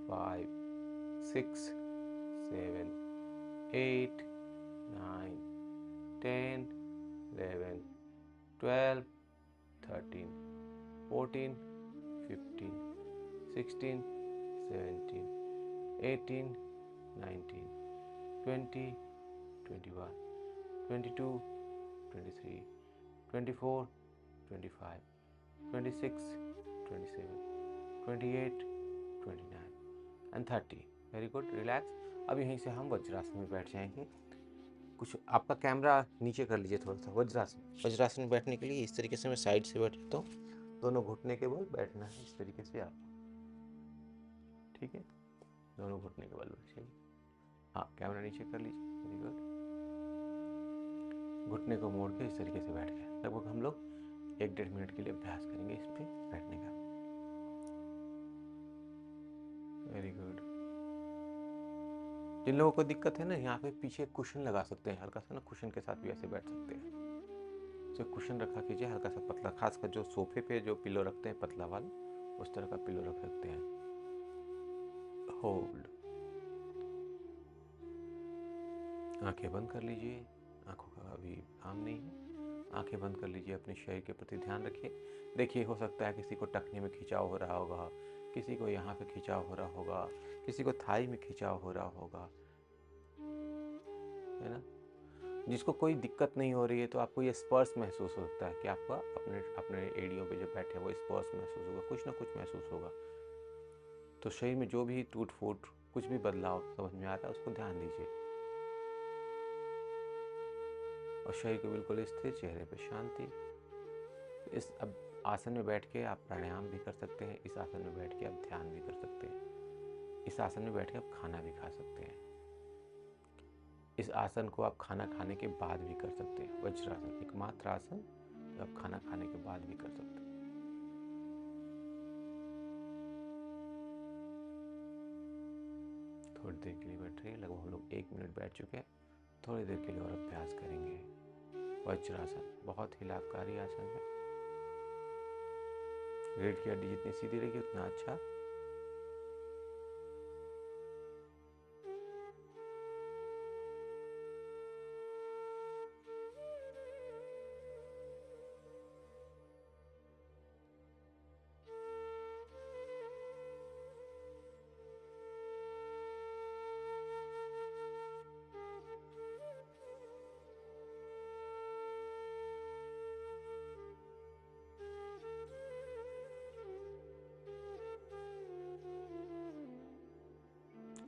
5 6 7 8 9 10 11 12 13 14 15 16 17 18 19 20 21 22 23 24 25 26 27 28 29 and 30। Very good. Relax. अब यहीं से हम वज्रासन में बैठ जाएंगे। कुछ आपका कैमरा नीचे कर लीजिए थोड़ा सा। वज्रासन में बैठने के लिए इस तरीके से मैं साइड से बैठ जाता हूँ। दोनों घुटने के बल बैठना है इस तरीके से आप। ठीक है, दोनों घुटने के बल बैठिए। हाँ, कैमरा नीचे कर लीजिए। Very good. घुटने को मोड़ के इस तरीके से बैठ गए। लगभग हम लोग 1-1.5 मिनट के लिए अभ्यास करेंगे इस पे बैठने का। Very good. जिन लोगों को दिक्कत है ना, यहाँ पे पीछे कुशन लगा सकते हैं, हल्का सा ना कुशन के साथ भी ऐसे बैठ सकते हैं। तो कुशन रखा कीजिए हल्का सा पतला, खासकर जो सोफे पे जो पिलो रखते हैं पतला वाला, उस तरह का पिलो रख सकते हैं। होल्ड। आंखें बंद कर लीजिए। आंखों का अभी काम नहीं है। आंखें बंद कर लीजिए, अपने शरीर के प्रति ध्यान रखिए। देखिए, हो सकता है किसी को टखने में खिंचाव हो रहा होगा, किसी को यहाँ पे खिंचाव हो रहा होगा, किसी को थाई में खिंचाव हो रहा होगा, है ना। जिसको कोई दिक्कत नहीं हो रही है तो आपको ये स्पर्श महसूस हो सकता है कि आपका अपने अपने एड़ियों पे जो बैठे वो स्पर्श महसूस होगा, कुछ ना कुछ महसूस होगा। तो शरीर में जो भी टूट फूट, कुछ भी बदलाव समझ में आ रहा है उसको ध्यान दीजिए, और शरीर को बिल्कुल स्थिर, चेहरे पे शांति। इस अब आसन में बैठ के आप प्राणायाम भी कर सकते हैं, इस आसन में बैठ के आप ध्यान भी कर सकते हैं, इस आसन में बैठ के आप खाना भी खा सकते हैं, इस आसन को आप खाना खाने के बाद भी कर सकते हैं। वज्रासन एकमात्र आसन जो आप खाना खाने के बाद भी कर सकते हैं। थोड़ी देर के लिए बैठ रहे हैं, लगभग हम लोग 1 मिनट बैठ चुके हैं। थोड़ी देर के लिए और अभ्यास करेंगे। वज्रासन बहुत ही लाभकारी आसन है। रीढ़ की हड्डी जितनी सीधी रहेगी उतना अच्छा।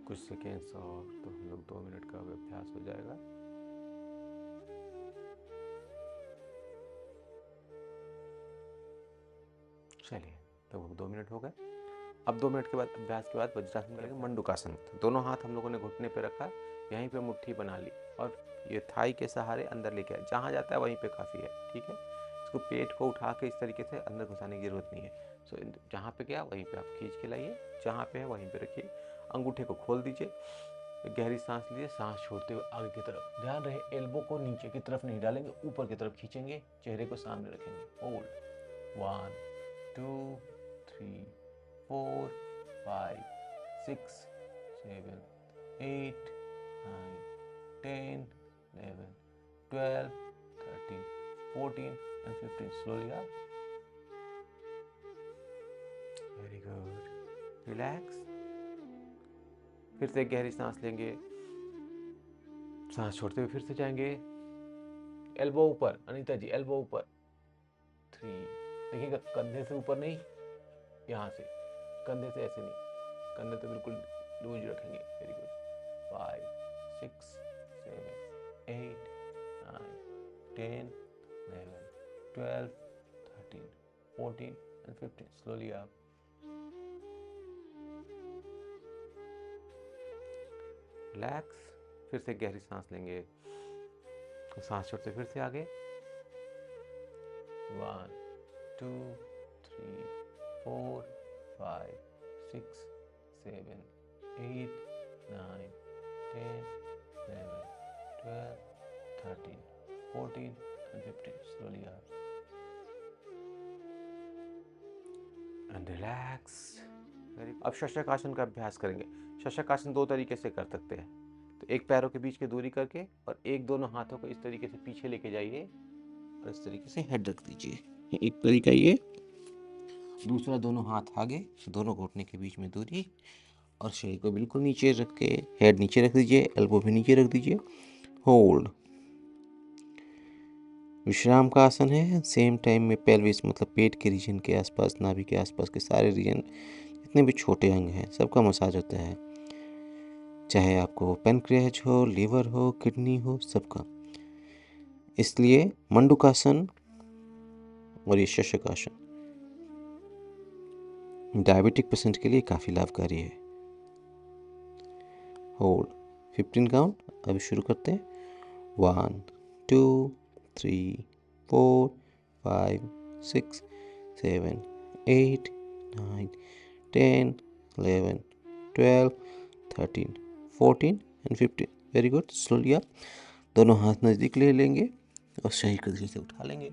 कुछ सेकेंड्स और तो हम लोग 2 मिनट का अभ्यास हो जाएगा। चलिए, तो 2 मिनट हो गए। अब 2 मिनट के बाद अभ्यास के बाद वज्रासन करेंगे मंडूकासन। दोनों हाथ हम लोगों ने घुटने पे रखा, यहीं पे मुट्ठी बना ली और ये थाई के सहारे अंदर लेके आए। जहाँ जाता है वहीं पे काफ़ी है, ठीक है। इसको पेट को उठा के इस तरीके से अंदर घुसाने की जरूरत नहीं है। सो जहाँ पे गया वहीं पे आप खींच के लाइए, जहाँ पे है वहीं पे रखिए। अंगूठे को खोल दीजिए, गहरी सांस लीजिए, सांस छोड़ते हुए आगे की तरफ। ध्यान रहे एल्बो को नीचे की तरफ नहीं डालेंगे, ऊपर की तरफ खींचेंगे, चेहरे को सामने रखेंगे। Hold 1 2 3 4 5 6 7 8 9 10 11 12 13 14 and 15. Slowly up. Very good. Relax. फिर से गहरी सांस लेंगे, सांस छोड़ते हुए फिर से जाएंगे। एल्बो ऊपर, अनीता जी एल्बो ऊपर। 3, देखिएगा कंधे से ऊपर नहीं, यहाँ से कंधे से ऐसे नहीं, कंधे तो बिल्कुल लूज रखेंगे। Very good. 5 6 7 8 9 10 11 12 13 14 and 15. Slowly up. Relax. फिर से गहरी सांस लेंगे, सांस छोड़ते फिर से आगे। 1 2 3 4 5 6 7 8 9 10 11 12 13 14 and 15. Slowly up and relax. अब शशक आसन का अभ्यास करेंगे। शशक आसन 2 तरीके से कर सकते हैं। तो एक पैरों के बीच की दूरी करके और एक दोनों हाथों को इस तरीके से पीछे लेके जाइए और इस तरीके से हेड रख दीजिए। एक तरीका ये, दूसरा दोनों हाथ आगे, दोनों घुटने के बीच में दूरी और शरीर को बिल्कुल नीचे रख के हेड नीचे रख दीजिए, एल्बो भी नीचे रख दीजिए। होल्ड। विश्राम का आसन है। सेम टाइम में पेल्विस मतलब पेट के रीजन के आसपास, नाभि के आसपास के सारे रीजन, जितने भी छोटे अंग हैं सबका मसाज होता है, चाहे आपको पेनक्रियाज हो, लीवर हो, किडनी हो, सबका। इसलिए मंडूकासन और ये शशक आसन डायबिटिक पेशेंट के लिए काफ़ी लाभकारी है। Hold 15 count. अब शुरू करते हैं। 1 2 3 4 5 6 7 8 9 10 11 12 13 14 and 15. Very good. स्लोली आप दोनों हाथ नज़दीक ले लेंगे और शरीर को धीरे से उठा लेंगे।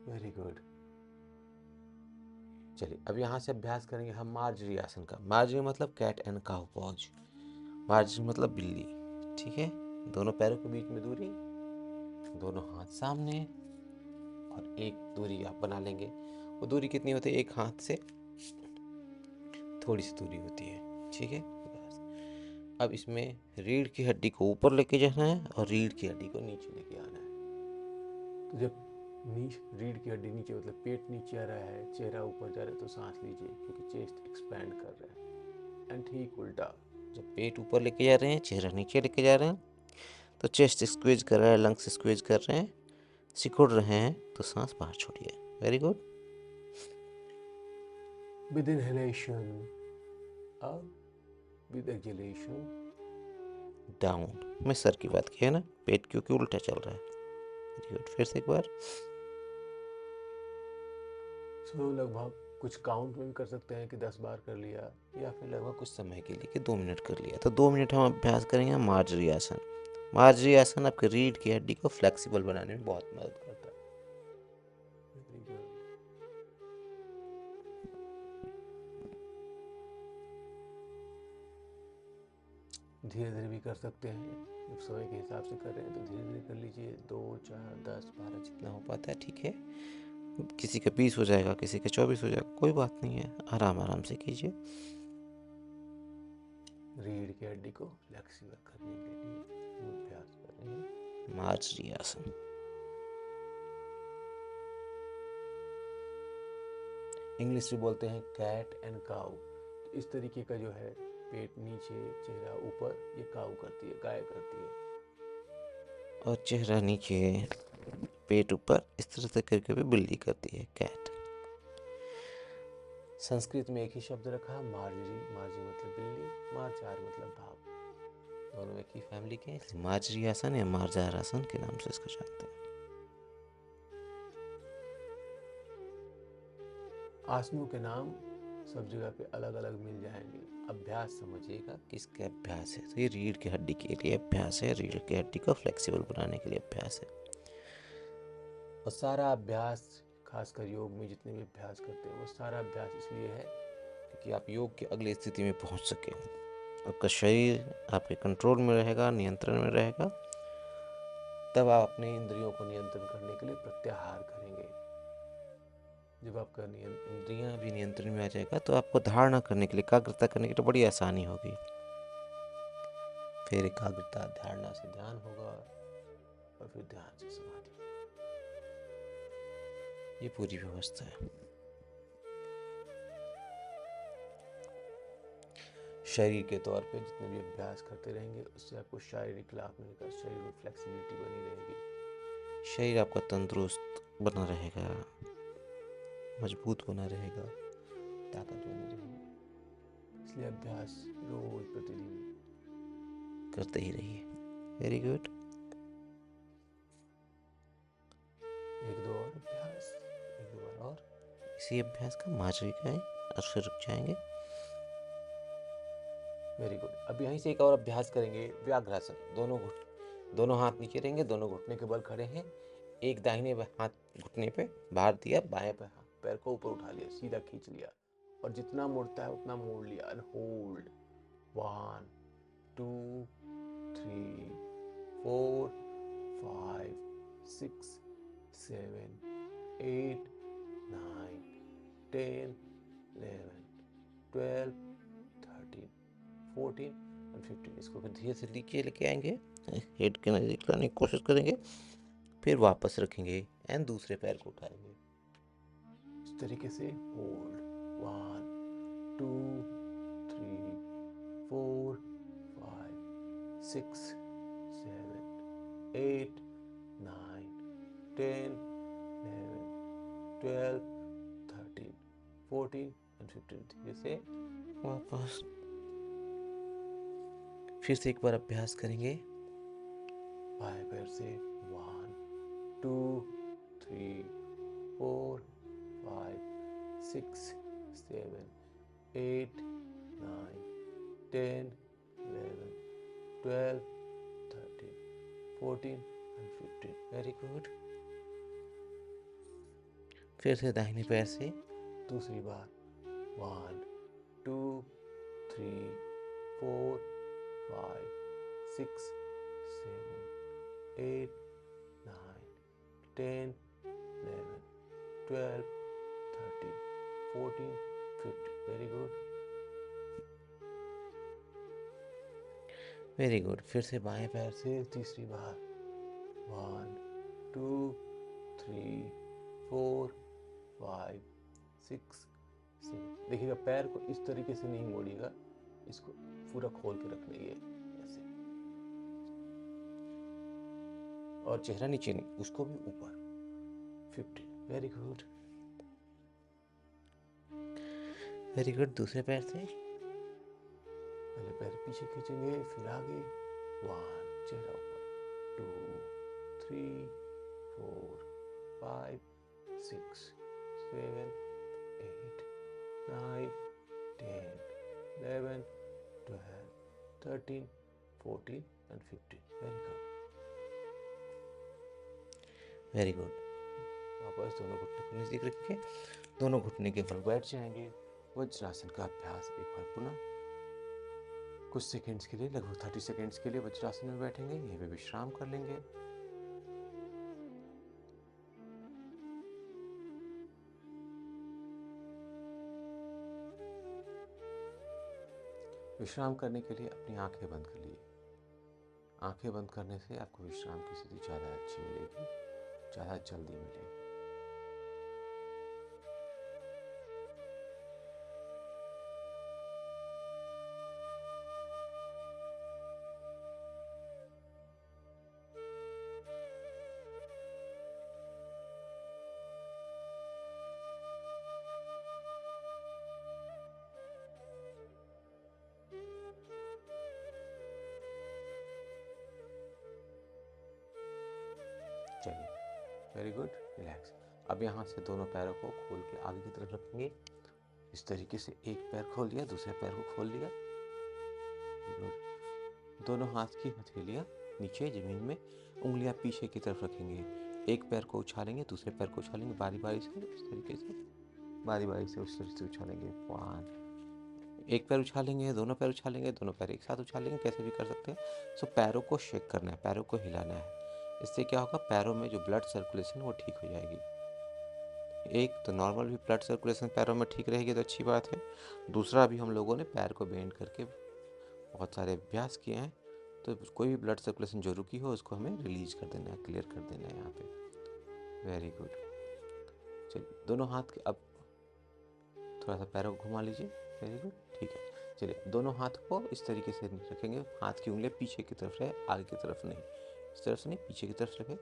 Very good. चलिए, अब यहाँ से अभ्यास करेंगे हम मार्जरी आसन का। मार्जरी मतलब कैट एंड काउ पॉज। मार्जरी मतलब बिल्ली, ठीक है। दोनों पैरों के बीच में दूरी, दोनों हाथ सामने और एक दूरी आप बना लेंगे। वो दूरी कितनी होती है? एक हाथ से थोड़ी सी दूरी होती है, ठीक है। बस अब इसमें रीढ़ की हड्डी को ऊपर लेके जाना है और रीढ़ की हड्डी को नीचे लेके आना है। तो जब रीढ़ की हड्डी नीचे मतलब पेट नीचे आ रहा है, चेहरा ऊपर जा रहा है, तो सांस लीजिए क्योंकि चेस्ट एक्सपैंड कर रहा है। एंड ठीक उल्टा, जब पेट ऊपर लेके जा रहे हैं, चेहरा नीचे लेके जा रहे हैं, तो चेस्ट स्क्वीज कर रहा है, लंग्स स्क्वीज कर रहे हैं, सिकुड़ रहे हैं, तो सांस बाहर छोड़िए। Very good. With inhalation up, with exhalation down. मैं सर की बात की है ना, पेट क्योंकि उल्टा चल रहा है। Very good. फिर से एक बार। लगभग कुछ काउंट में भी कर सकते हैं कि 10 बार कर लिया, या फिर लगभग कुछ समय के लिए कि 2 मिनट कर लिया। तो 2 मिनट हम अभ्यास करेंगे मार्जरी आसन। मार्जरी आसन आपके रीढ़ की हड्डी को फ्लेक्सिबल बनाने में बहुत मदद करता है। धीरे धीरे भी कर सकते हैं, जब समय के हिसाब से कर रहे हैं तो धीरे धीरे कर लीजिए, 2 4 10 12 जितना हो पाता है, ठीक है। किसी का 20 हो जाएगा, किसी का 24 हो जाएगा, कोई बात नहीं है, आराम आराम से कीजिए। रीढ़ की हड्डी को फ्लेक्सिबल करने के लिए हम अभ्यास कर रहे हैं मार्जरी आसन। इंग्लिश में बोलते हैं कैट एंड काऊ। इस तरीके का जो है, पेट नीचे चेहरा ऊपर, ये काऊ करती है, गाय करती है। और चेहरा नीचे पेट ऊपर, इस तरह से करके भी बिल्ली करती है, कैट। संस्कृत में एक ही शब्द रखा, मार्जरी। मार्जरी मतलब बिल्ली, मार्जार मतलब भाव। दोनों एक ही फैमिली के, इसलिए मार्जरी आसन या मार्जार आसन के नाम से इसको जानते हैं। आसनों के नाम सब जगह पे अलग अलग मिल जाएंगे, अभ्यास समझिएगा किसके अभ्यास है? तो ये रीढ़ की हड्डी के लिए अभ्यास है, रीढ़ की हड्डी को फ्लेक्सिबल बनाने के लिए अभ्यास है। और सारा अभ्यास, खासकर योग में जितने भी अभ्यास करते हैं, वो सारा अभ्यास इसलिए है कि आप योग की अगली स्थिति में पहुंच सके, आपका शरीर आपके कंट्रोल में रहेगा, नियंत्रण में रहेगा। तब आप अपने इंद्रियों को नियंत्रण करने के लिए प्रत्याहार करेंगे। जब आपका इंद्रियां भी नियंत्रण में आ जाएगा तो आपको धारणा करने के लिए, एकाग्रता करने के लिए बड़ी आसानी होगी। फिर एकाग्रता, धारणा से ध्यान होगा, और फिर ध्यान से समाधि। ये पूरी व्यवस्था है। शरीर के तौर पे जितने भी अभ्यास करते रहेंगे, उससे आपको शारीरिक लाभ मिलेगा, शरीर में फ्लेक्सिबिलिटी बनी रहेगी, शरीर आपका तंदुरुस्त बना रहेगा, मजबूत बना रहेगा, ताकत बनी रहेगी। इसलिए अभ्यास रोज प्रतिदिन करते ही रहिए। Very good. एक दो और अभ्यास, एक दो बार और। इसी अभ्यास का मार्जरी का है, और फिर रुक जाएंगे। Very good. अब यहीं से एक और अभ्यास करेंगे, व्याघ्रासन। दोनों हाथ नीचे रहेंगे, दोनों घुटने के बल खड़े हैं। एक दाहिने हाथ घुटने पे भार दिया, बाएं पैर को ऊपर उठा लिया, सीधा खींच लिया, और जितना मुड़ता है उतना मोड़ लिया, एंड होल्ड। 1 2 3 4 5 6 7 8 9 10 11 12 13 14 और 15। इसको फिर धीरे से नीचे लेके आएंगे, हेड के नजदीक लाने की कोशिश करेंगे, फिर वापस रखेंगे एंड दूसरे पैर को उठाएंगे। इस तरीके से होल्ड। 1 2 3 4 5 6 7 8 9 10 11 12 13 14 और 15। धीरे से वापस फिर से एक बार अभ्यास करेंगे। बाएं पैर से 1 2 3 4 5 6 7 8 9 10 11 12 13 14 and 15। Very good. फिर से दाहिने पैर से दूसरी बार 1 2 3 4 5 6 7 8 9 10 11 12 13 14 15। Very good. Very good. फिर से बाएं पैर से से तीसरी बार 1 2 3 4 5 6 7। देखिएगा, पैर को इस तरीके से नहीं मोड़िएगा, इसको पूरा खोल के रखना, ये ऐसे, और चेहरा नीचे नहीं, उसको भी ऊपर। 15। Very good. Very good. दूसरे पैर से पहले पैर पीछे खींचेंगे, फिर आगे। 1 चेहरा ऊपर, 2 3 4 5 6 7 8 9 10 11 12 13 14 and 15। Very good. Very good. वापस दोनों घुटने को नजदीक रखिए, दोनों घुटने के बल बैठ जाएंगे। वज्रासन का अभ्यास एक बार पुनः। कुछ सेकंड्स के लिए, लगभग 30 सेकंड्स के लिए वज्रासन में बैठेंगे, यहीं पे विश्राम कर लेंगे। विश्राम करने के लिए अपनी आंखें बंद कर लीजिए। आंखें बंद करने से आपको विश्राम की स्थिति ज़्यादा अच्छी मिलेगी, ज़्यादा जल्दी मिलेगी। चलिए, वेरी गुड, रिलैक्स। अब यहाँ से दोनों पैरों को खोल के आगे की तरफ रखेंगे। इस तरीके से एक पैर खोल लिया, दूसरे पैर को खोल लिया। गुड। दोनों हाथ की हथेलियाँ नीचे ज़मीन में, उंगलियाँ पीछे की तरफ रखेंगे। एक पैर को उछालेंगे, दूसरे पैर को उछालेंगे, बारी बारी से, इस तरीके से बारी बारी से उस तरीके से उछालेंगे। 1, एक पैर उछालेंगे, दोनों पैर उछालेंगे, दोनों पैर एक साथ उछालेंगे, कैसे भी कर सकते हैं। सो पैरों को शेक करना है, पैरों को हिलाना है। इससे क्या होगा, पैरों में जो ब्लड सर्कुलेशन वो ठीक हो जाएगी। एक तो नॉर्मल भी ब्लड सर्कुलेशन पैरों में ठीक रहेगी तो अच्छी बात है। दूसरा भी हम लोगों ने पैर को बेंड करके बहुत सारे अभ्यास किए हैं, तो कोई भी ब्लड सर्कुलेशन जो रुकी हो उसको हमें रिलीज कर देना है, क्लियर कर देना है यहाँ पे। Very good. चलिए, दोनों हाथ के अब थोड़ा सा पैरों को घुमा लीजिए। वेरी गुड, ठीक है। चलिए, दोनों हाथ को इस तरीके से रखेंगे, हाथ की उंगलियां पीछे की तरफ रहे, आगे की तरफ नहीं। इस तरफ से नहीं, पीछे की तरफ रखें।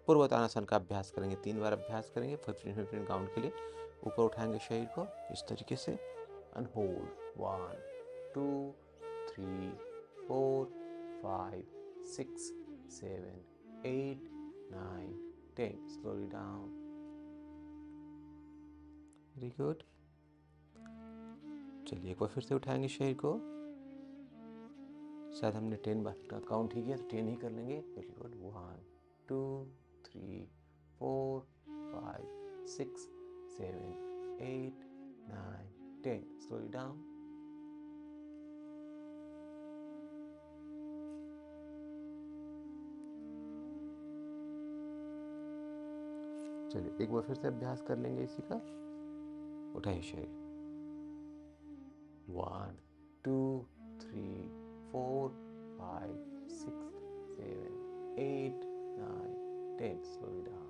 पूर्वोत्तानासन का अभ्यास करेंगे, 3 बार अभ्यास करेंगे 15 काउंट के लिए। ऊपर उठाएंगे शरीर को इस तरीके से and hold 1 2 3 4 5 6 7 8 9 10। Slowly down. Very good. चलिए, एक बार फिर से उठाएंगे शरीर को। शायद हमने 10 बार का काउंट ही किया तो 10 ही कर लेंगे। Very good. 1 2 3 4 5 6 7 8 9 10। Slowly down. चलिए, एक बार फिर से अभ्यास कर लेंगे इसी का। उठाइए शरीर। 1 2 3 4 5 6 7 8 9 10। Slowly down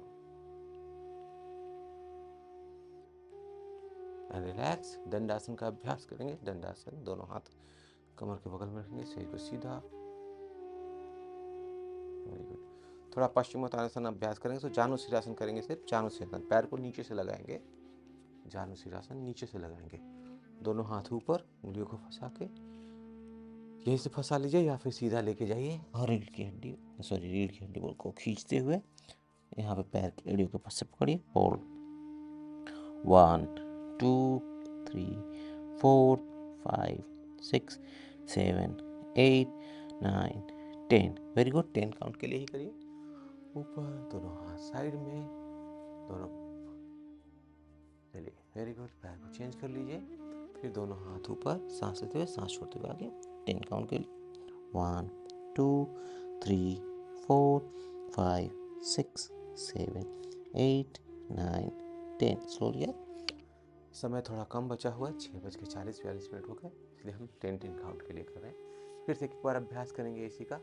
and relax. दंडासन का अभ्यास करेंगे। दंडासन, दोनों हाथ कमर के बगल में रखेंगे, शरीर को सीधा। Very good. थोड़ा पश्चिमोत्तानासन अभ्यास करेंगे तो जानुशिरासन करेंगे। सिर्फ जानुशिरासन, पैर को नीचे से लगाएंगे, जानुशिरासन नीचे से लगाएंगे। दोनों हाथ ऊपर, उंगलियों को फंसा के यहीं से फंसा लीजिए या फिर सीधा लेके जाइए और रीढ़ की हड्डी, सॉरी रीढ़ की हड्डी को खींचते हुए यहाँ पे पैर की एड़ियों के पास से पकड़िए। होल्ड 1 2 3 4 5 6 7 8 9 10। Very good. 10 काउंट के लिए ही करिए। ऊपर, दोनों हाथ साइड में, दोनों। चलिए, वेरी गुड। पैर को चेंज कर लीजिए, फिर दोनों हाथ ऊपर, सांस लेते हुए सांस छोड़ते हुए आगे। 10 काउंट के लिए। 1 2 3 4 5 6 7 8 9 10। Slowly up. समय थोड़ा कम बचा हुआ है, 6:40-42 हो गए, इसलिए हम 10 काउंट के लिए कर रहे हैं। फिर से एक बार अभ्यास करेंगे इसी का।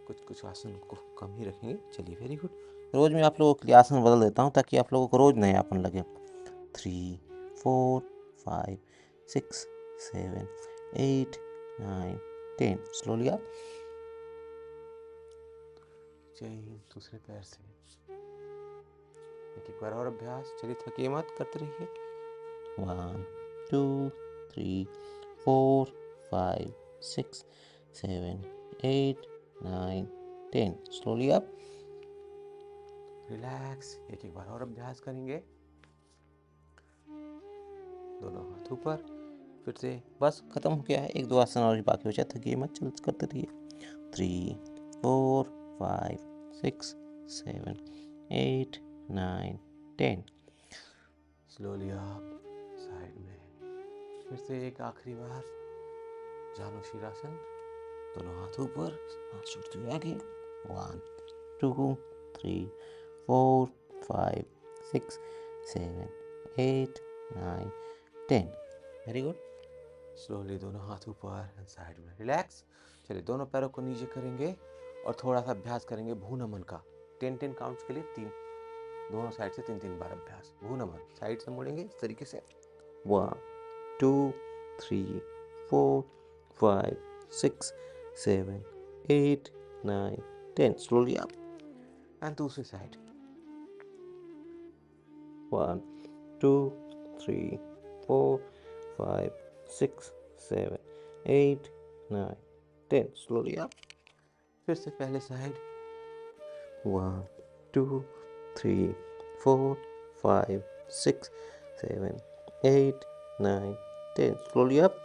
कुछ आसन को कम ही रखेंगे। चलिए, वेरी गुड। रोज मैं आप लोगों के लिए आसन बदल देता हूँ ताकि आप लोगों को रोज नयापन लगे। 3 4 5 6 7 8 9 10। Slowly up. चलिए, दूसरे पैर से एक बार और अभ्यास। चलिए, थकिए मत, करते रहिए। 1 2 3 4 5 6 7 8 9 10। Slowly up. रिलैक्स। एक बार और अभ्यास करेंगे। दोनों हाथ ऊपर, फिर से बस खत्म हो गया है। 1 2 आसन और ही बाकी बचा, थकिए मत, चल करते रहिए। 3 4 5 6 7 8 9 10। स्लोली अप, साइड में। फिर से एक आखिरी बार जानुशिरासन। दोनों हाथ ऊपर, हाथ छोड़ते हुए आगे। 1 2 3 4 5 6 7 8 9 10। Very good. स्लोली दोनों हाथ ऊपर एंड साइड में रिलैक्स। चलिए दोनों पैरों को नीचे करेंगे और थोड़ा सा अभ्यास करेंगे भूनमन का। 10 काउंट्स के लिए दोनों साइड से 3 बार अभ्यास। भूनमन साइड से मुड़ेंगे इस तरीके से। 1 2 3 4 5 6 7 8 9 10। स्लोली अप एंड दूसरी साइड। 1 2 3 4 5 6 7 8 9 10। Slowly up. फिर से पहले साइड। 1 2 3 4 5 6 7 8 9 10। Slowly up.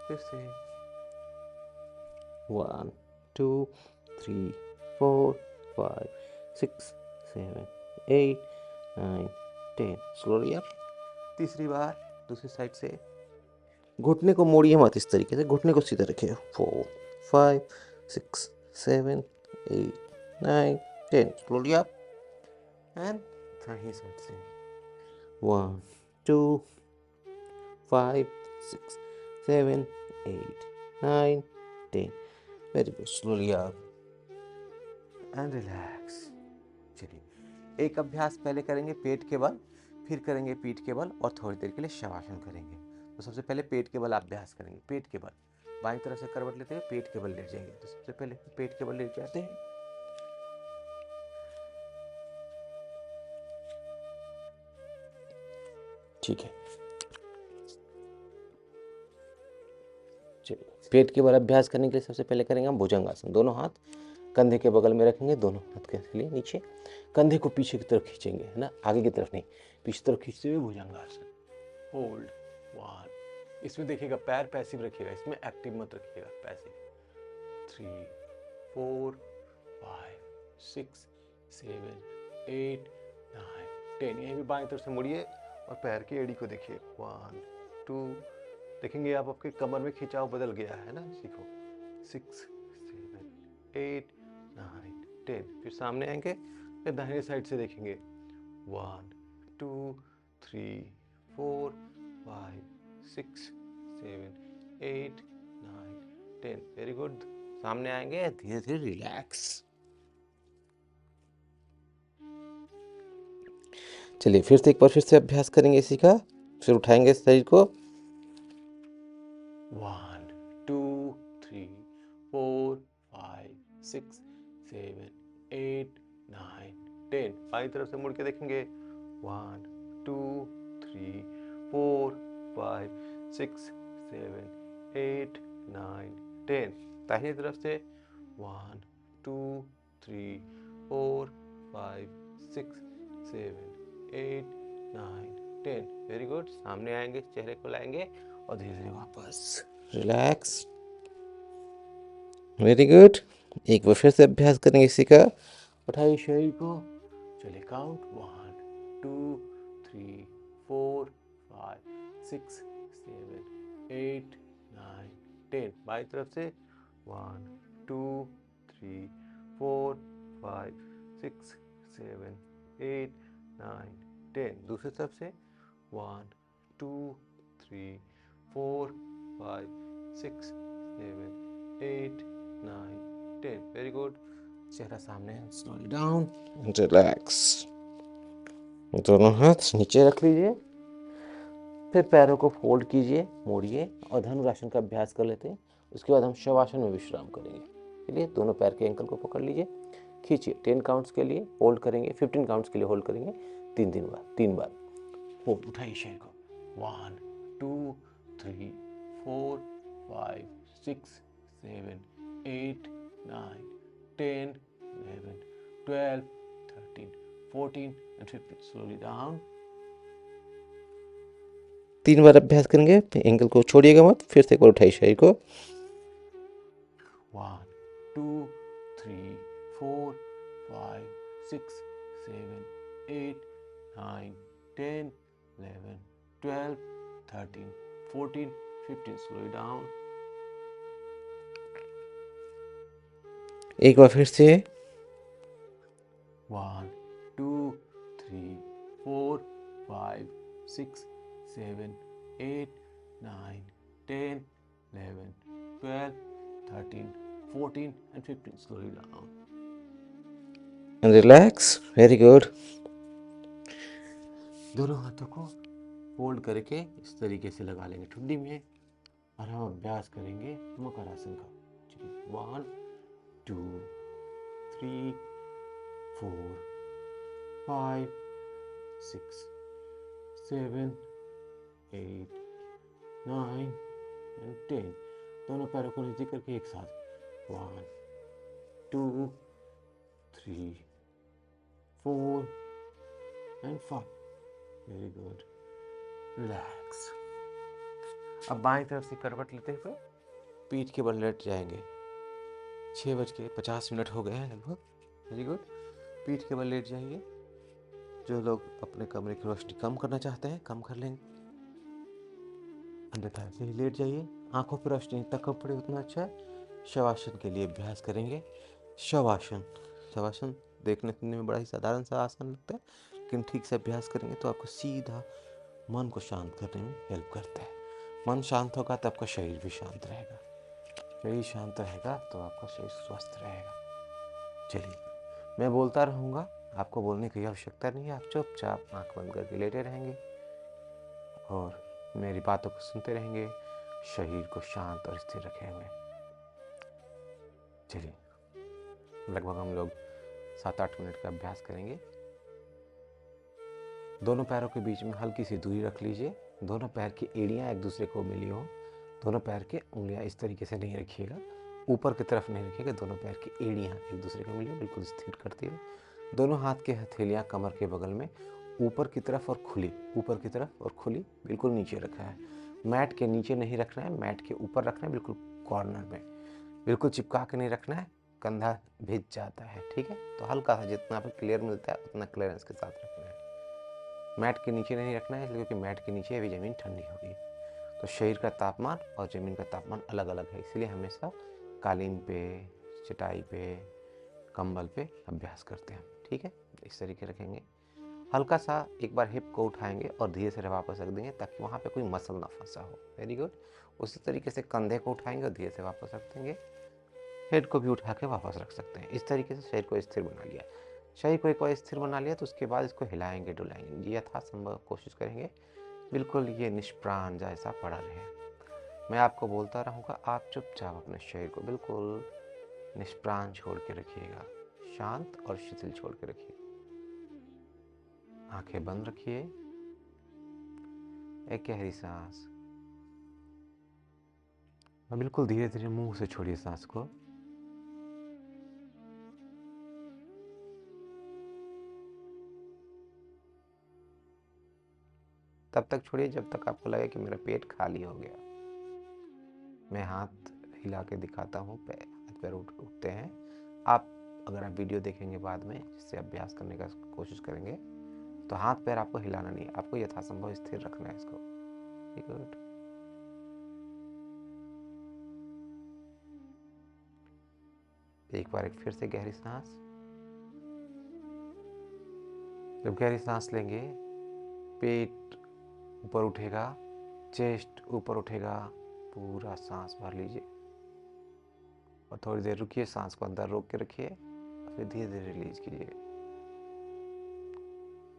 फिर से 1 2 3 4 5 6 7 8 9 10। Slowly up. तीसरी बार दूसरी साइड से। घुटने को मोड़िए मत इस तरीके से, घुटने को सीधा रखिए। 4 5 6 7 8 9 10। स्लोली अप एंड दाहिनी साइड से। 1 2 5 6 7 8 9 10। Very good. Slowly up and relax. चलिए एक अभ्यास पहले करेंगे पेट के बल, फिर करेंगे पीठ के बल और थोड़ी देर के लिए शवासन करेंगे। तो सबसे पहले पेट के बल अभ्यास करेंगे। पेट के बल बाईं तरफ से करवट लेते हुए पेट के बल लेट जाएंगे। तो सबसे पहले पेट के बल लेट जाते हैं। ठीक है। चलिए पेट के बल अभ्यास करने के लिए सबसे पहले करेंगे हम भुजंगासन। दोनों हाथ कंधे के बगल में रखेंगे, दोनों हाथ के लिए नीचे, कंधे को पीछे की तरफ खींचेंगे, है ना, आगे की तरफ नहीं, पीछे तरफ खींचते हुए भुजंगासन। होल्ड 1। इसमें देखिएगा पैर पैसिव रखिएगा, इसमें एक्टिव मत रखिएगा, पैसिव। 3 4 5 6 7 8 9 10। यहीं भी बाएं तरफ से मुड़िए और पैर की एड़ी को देखिए। 1 2। देखेंगे आप आपके कमर में खिंचाव बदल गया है ना, सीखो। 6 7 8 9 10। फिर सामने आएंगे, फिर दाहिने साइड से देखेंगे। 1 2 3 4 5 6 7 8 9 10। Very good. सामने आएंगे, धीरे धीरे रिलैक्स। चलिए फिर से एक बार फिर से अभ्यास करेंगे इसी का। फिर उठाएंगे शरीर को। 1 2 3 4 5 6 7 8 9 10। बाईं तरफ से मुड़ के देखेंगे। 1 2 3 4 5 6 7 8 9 10। दाहिनी तरफ से 1 2 3 4 5 6 7 8 9 10। Very good. सामने आएंगे, चेहरे को लाएंगे और धीरे धीरे वापस रिलैक्स। Very good. एक बार फिर से अभ्यास करेंगे इसी का। उठाइए शरीर को। चलिए काउंट 1 2 3 4 5 6 7 8 9 10। बाई तरफ से 1 2 3 4 5 6 7 8 9 10। दूसरी तरफ से 1 2 3 4 5 6 7 8 9 10। Very good. चेहरा सामने, स्लोली डाउन, रिलैक्स। दोनों हाथ नीचे रख लीजिए, फिर पैरों को फोल्ड कीजिए, मोड़िए और धनुरासन का अभ्यास कर लेते हैं। उसके बाद हम शवासन में विश्राम करेंगे। चलिए दोनों पैर के एंकल को पकड़ लीजिए, खींचिए। 10 काउंट्स के लिए होल्ड करेंगे, 15 काउंट्स के लिए होल्ड करेंगे। 3 बार होल्ड। उठाइए शरीर को। 1 2 3 4 5 6 7 8 9 10 11 12 13 14 and 15. Slowly down. 3 बार अभ्यास करेंगे। एंकल को छोड़िएगा मत। फिर से एक बार उठाइए शरीर को। 1 2 3 4 5 6 7 8 9 10 11 12 13 14 15. Slow it down. एक बार फिर से 1 2 3 4 5 6 7 8 9 10 11 12 13 14 and 15. Slowly down. Relax, very good. दोनों हाथों को फोल्ड करके इस तरीके से लगा लेंगे ठुड्डी में और हम अभ्यास करेंगे मकरासन का। चलिए 1 2 3 4 5 6 7 8 9 and 10। दोनों पैरों को नीचे करके एक साथ 1 2 3 4 and 5। Very good, relax. अब बाएं तरफ से करवट लेते हुए पीठ के बल लेट जाएंगे। 6:50 हो गए हैं लगभग। वेरी गुड, पीठ के बल लेट जाएंगे। जो लोग अपने कमरे की रोशनी कम करना चाहते हैं कम कर लेंगे, अन्यथा ऐसे ही लेट जाइए। आंखों पर रोशनी जितना कम पड़े उतना अच्छा है। शवासन के लिए अभ्यास करेंगे। शवासन, शवासन देखने सुनने में बड़ा ही साधारण सा आसन लगता है, लेकिन ठीक से अभ्यास करेंगे तो आपको सीधा मन को शांत करने में हेल्प करता है। मन शांत होगा तो आपका शरीर भी शांत रहेगा, शरीर शांत रहेगा तो आपका शरीर स्वस्थ रहेगा। चलिए मैं बोलता रहूँगा, आपको बोलने की आवश्यकता नहीं है। आप चुपचाप आंख बंद करके लेटे रहेंगे और मेरी बातों को सुनते रहेंगे, शरीर को शांत और स्थिर रखे हुए। चलिए लगभग हम लोग 7-8 मिनट का अभ्यास करेंगे। दोनों पैरों के बीच में हल्की सी दूरी रख लीजिए। दोनों पैर की एड़ियाँ एक दूसरे को मिली हो। दोनों पैर की उंगलियां इस तरीके से नहीं रखिएगा, ऊपर की तरफ नहीं रखिएगा। दोनों पैर की एड़ियाँ एक दूसरे को मिली हो, बिल्कुल स्थिर करती है। दोनों हाथ के हथेलियाँ कमर के बगल में ऊपर की तरफ और खुली, ऊपर की तरफ और खुली, बिल्कुल नीचे रखा है। मैट के नीचे नहीं रखना है, मैट के ऊपर रखना है, बिल्कुल कॉर्नर में। बिल्कुल चिपका के नहीं रखना है, कंधा भिज जाता है। ठीक है, तो हल्का सा जितना पे क्लियर मिलता है उतना क्लियरेंस के साथ रखना है। मैट के नीचे नहीं रखना है, क्योंकि मैट के नीचे अभी ज़मीन ठंडी होगी। तो शरीर का तापमान और ज़मीन का तापमान अलग अलग है, इसलिए हमेशा कालीन पे, चटाई पे, कंबल पे अभ्यास करते हैं। ठीक है, इस तरीके रखेंगे। हल्का सा एक बार हिप को उठाएंगे और धीरे से वापस रख देंगे ताकि वहाँ पे कोई मसल ना फंसा हो। Very good. उसी तरीके से कंधे को उठाएंगे और धीरे से वापस रख देंगे। हेड को भी उठा के वापस रख सकते हैं। इस तरीके से शरीर को स्थिर बना लिया। शरीर को एक बार स्थिर बना लिया तो उसके बाद इसको हिलाएंगे डुलाएंगे। ये यथासंभव कोशिश करेंगे बिल्कुल ये निष्प्राण जैसा पड़ा रहे। मैं आपको बोलता रहूँगा, आप चुपचाप अपने शरीर को बिल्कुल निष्प्राण छोड़ के रखिएगा, शांत और शिथिल छोड़ के रखिए। आंखें बंद रखिए, एक गहरी सांस और बिल्कुल धीरे धीरे मुंह से छोड़िए सांस को। तब तक छोड़िए जब तक आपको लगे कि मेरा पेट खाली हो गया। मैं हाथ हिला के दिखाता हूँ, हाथ पैर उठते हैं। आप अगर आप वीडियो देखेंगे बाद में, जिससे अभ्यास करने का कोशिश करेंगे, तो हाथ पैर आपको हिलाना नहीं है, आपको यथासंभव स्थिर रखना है इसको। गुड। एक बार फिर से गहरी सांस। जब गहरी सांस लेंगे पेट ऊपर उठेगा, चेस्ट ऊपर उठेगा, पूरा सांस भर लीजिए और थोड़ी देर रुकिए, सांस को अंदर रोक के रखिए, फिर धीरे धीरे रिलीज कीजिए।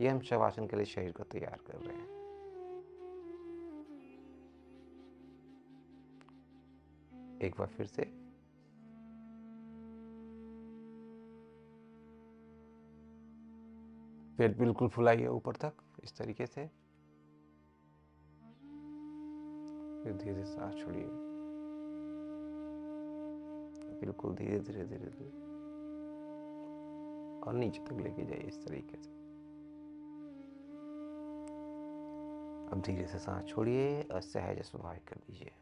ये हम शवासन के लिए शरीर को तैयार कर रहे हैं। एक बार फिर से पेट बिल्कुल फुलाइए ऊपर तक, इस तरीके से। फिर धीरे धीरे सांस छोड़िए, बिल्कुल धीरे धीरे धीरे धीरे, और नीचे तक लेके जाइए इस तरीके से। अब धीरे से सांस छोड़िए और सहज स्वाभाविक कर दीजिए।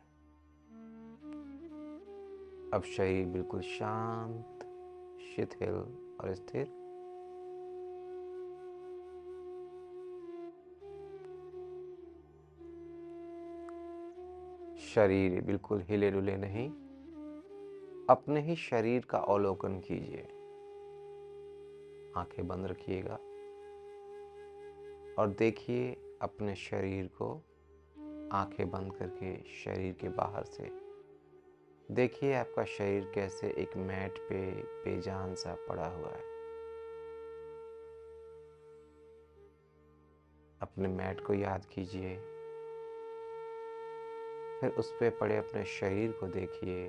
अब शरीर बिल्कुल शांत, शिथिल और स्थिर। शरीर बिल्कुल हिले डुले नहीं अपने ही शरीर का अवलोकन कीजिए। आंखें बंद रखिएगा और देखिए अपने शरीर को आंखें बंद करके शरीर के बाहर से। देखिए आपका शरीर कैसे एक मैट पे बेजान सा पड़ा हुआ है। अपने मैट को याद कीजिए, फिर उस पे पड़े अपने शरीर को देखिए।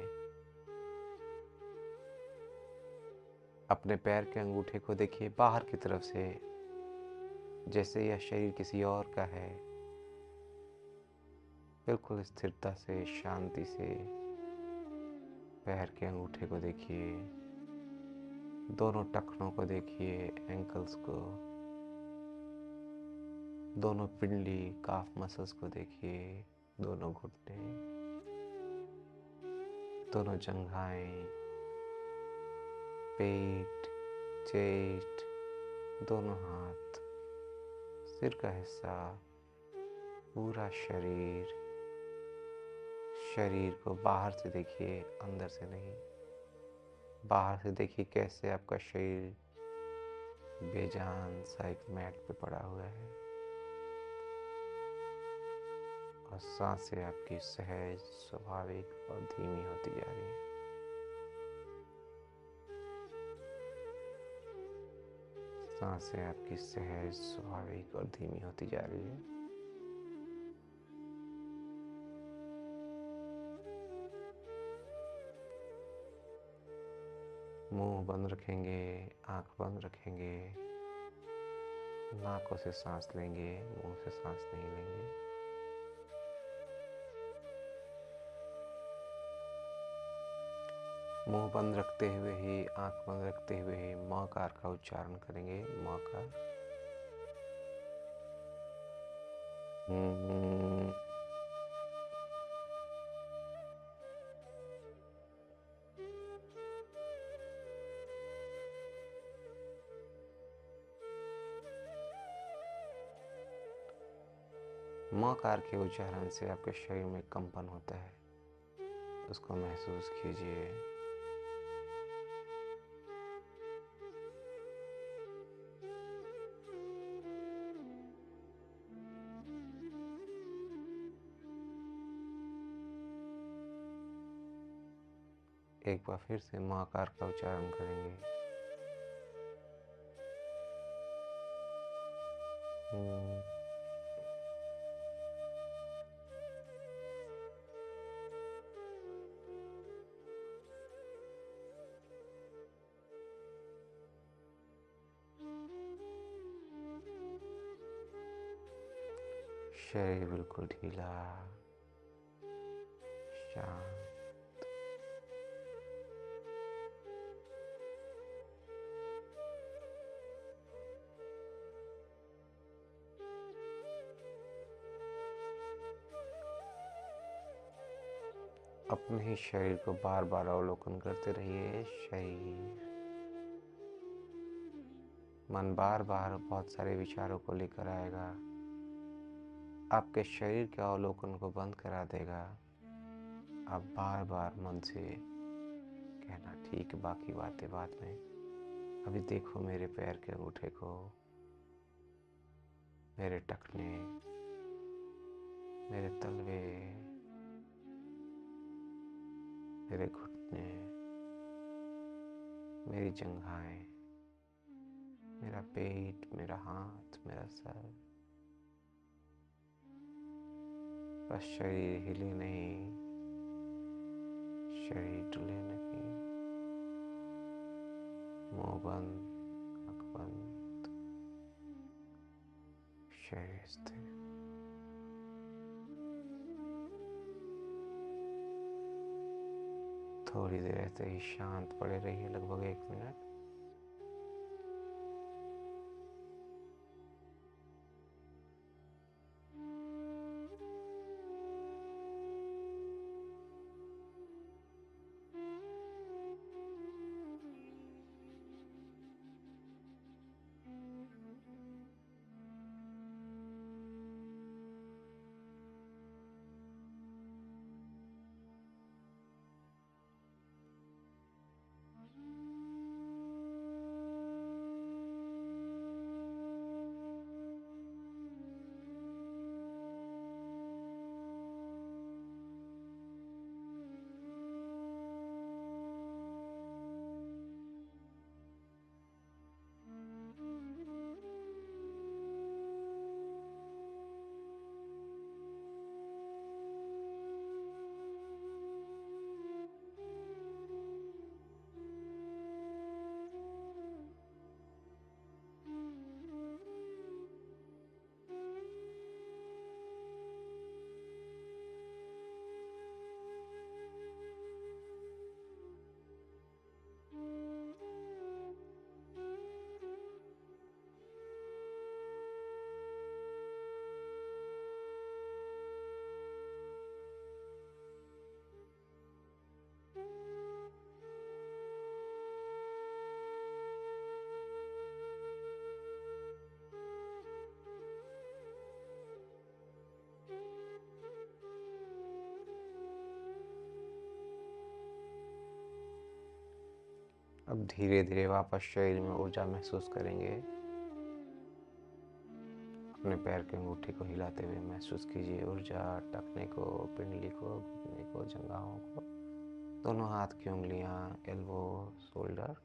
अपने पैर के अंगूठे को देखिए बाहर की तरफ से, जैसे यह शरीर किसी और का है। बिल्कुल स्थिरता से, शांति से पैर के अंगूठे को देखिए, दोनों टखनों को देखिए, एंकल्स को, दोनों पिंडली काफ मसल्स को देखिए, दोनों घुटने, दोनों जंघाएं, पेट, चेस्ट, दोनों हाथ, सिर का हिस्सा, पूरा शरीर। शरीर को बाहर से देखिए, अंदर से नहीं। बाहर से देखिए कैसे आपका शरीर बेजान सा एक मैट पे पड़ा हुआ है और सांसें आपकी सहज, स्वाभाविक और धीमी होती जा रही है। सांसें आपकी सहज, स्वाभाविक और धीमी होती जा रही है। मुंह बंद रखेंगे, आंख बंद रखेंगे, नाकों से सांस लेंगे, मुंह से सांस नहीं लेंगे। मुंह बंद रखते हुए ही, आंख बंद रखते हुए ही मकार का उच्चारण करेंगे। मकार। मकार के उच्चारण से आपके शरीर में कंपन होता है, उसको महसूस कीजिए। एक बार फिर से मकार का उच्चारण करेंगे। शरीर बिल्कुल ढीला, शांत। अपने ही शरीर को बार बार अवलोकन करते रहिए। शरीर, मन बार बार बहुत सारे विचारों को लेकर आएगा, आपके शरीर के अवलोकन को बंद करा देगा। आप बार बार मन से कहना, ठीक, बाकी बातें बाद में, अभी देखो मेरे पैर के अंगूठे को, मेरे टखने, मेरे तलवे, मेरे घुटने, मेरी जंघाएं, मेरा पेट, मेरा हाथ, मेरा सर। बस शरीर हिले नहीं, शरीर डुले नहीं। मुंह बंद, आँख बंद, शरीर स्थिर। थोड़ी देर ऐसे ही शांत पड़े रहिए, लगभग 1 मिनट। अब धीरे धीरे वापस शरीर में ऊर्जा महसूस करेंगे। अपने पैर के अंगूठे को हिलाते हुए महसूस कीजिए ऊर्जा, टखने को, पिंडली को, घुटने को, जंघाओं को, दोनों हाथ की उंगलियां, एल्बो, शोल्डर,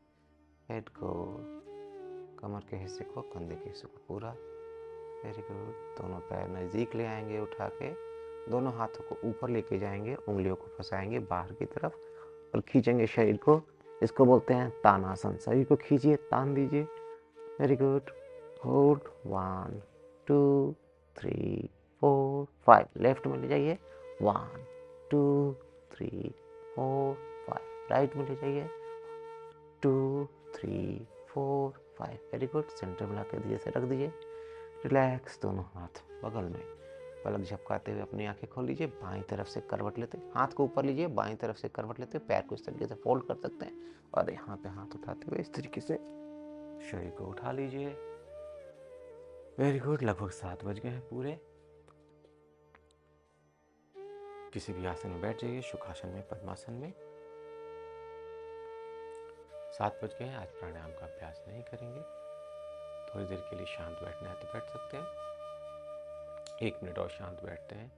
हेड को, कमर के हिस्से को, कंधे के हिस्से को पूरा। Very good. दोनों पैर नज़दीक ले आएंगे उठा के, दोनों हाथों को ऊपर लेके जाएंगे, उंगलियों को फंसाएंगे बाहर की तरफ और खींचेंगे शरीर को। इसको बोलते हैं तानासन। शरीर को खींचिए, तान दीजिए। Very good. होल्ड 1 2 3 4 5। लेफ्ट में ले जाइए 1 2 3 4 5। राइट में ले जाइए 2 3 4 5। Very good. सेंटर में लाकर धीरे से रख दीजिए। रिलैक्स। दोनों हाथ बगल में, पलक झपकाते हुए अपनी आंखें खोल लीजिए। बाईं तरफ से करवट लेते, हाथ को ऊपर लीजिए, बाईं तरफ से करवट लेते, पैर को इस तरीके से फोल्ड कर सकते हैं और यहाँ पे हाथ उठाते हुए इस तरीके से शरीर को उठा लीजिए। Very good. लगभग 7 बज गए हैं पूरे। किसी भी आसन में बैठ जाइए, सुखासन में, पद्मासन में। 7 बज गए हैं। आज प्राणायाम का अभ्यास नहीं करेंगे। थोड़ी देर के लिए शांत बैठना है तो बैठ सकते हैं। 1 मिनट और शांत बैठते हैं।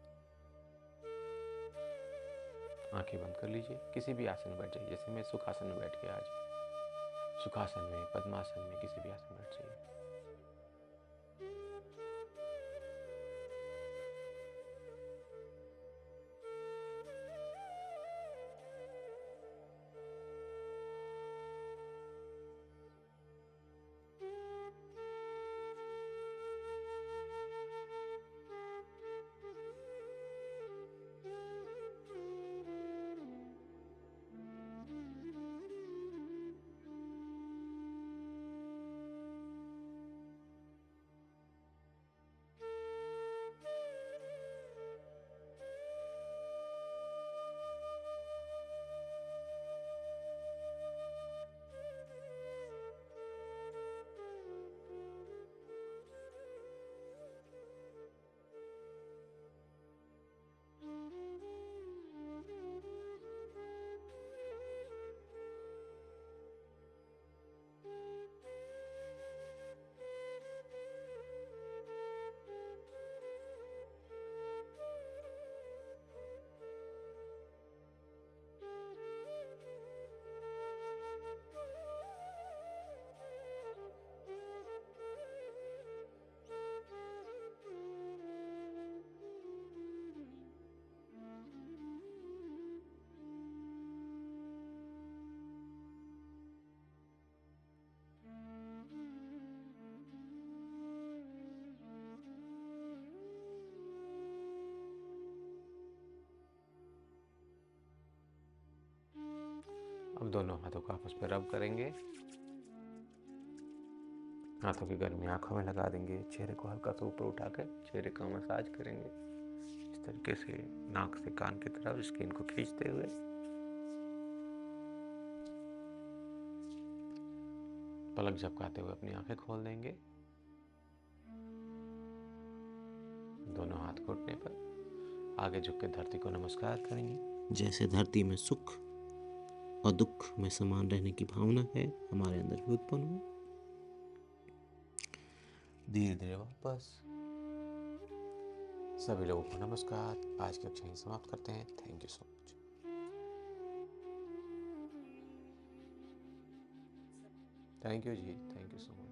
आंखें बंद कर लीजिए। किसी भी आसन में बैठ जाइए। जैसे मैं सुखासन में बैठ गया आज, सुखासन में, पद्मासन में, किसी भी आसन में बैठ जाइए। अब दोनों हाथों को आपस में रब करेंगे। हाथों की गर्मी आंखों में लगा देंगे। चेहरे को हल्का सा ऊपर उठाकर चेहरे का मसाज करेंगे इस तरीके से, नाक से कान की तरफ स्किन को खींचते हुए। पलक झपकाते हुए अपनी आंखें खोल देंगे। दोनों हाथ घुटने पर आगे झुक के धरती को नमस्कार करेंगे। जैसे धरती में सुख और दुख में समान रहने की भावना है, हमारे अंदर भी उत्पन्न हो। धीरे धीरे वापस। सभी लोगों को नमस्कार। आज की कक्षा यहीं समाप्त करते हैं। Thank you so much. Thank you जी, थैंक यू सो मच।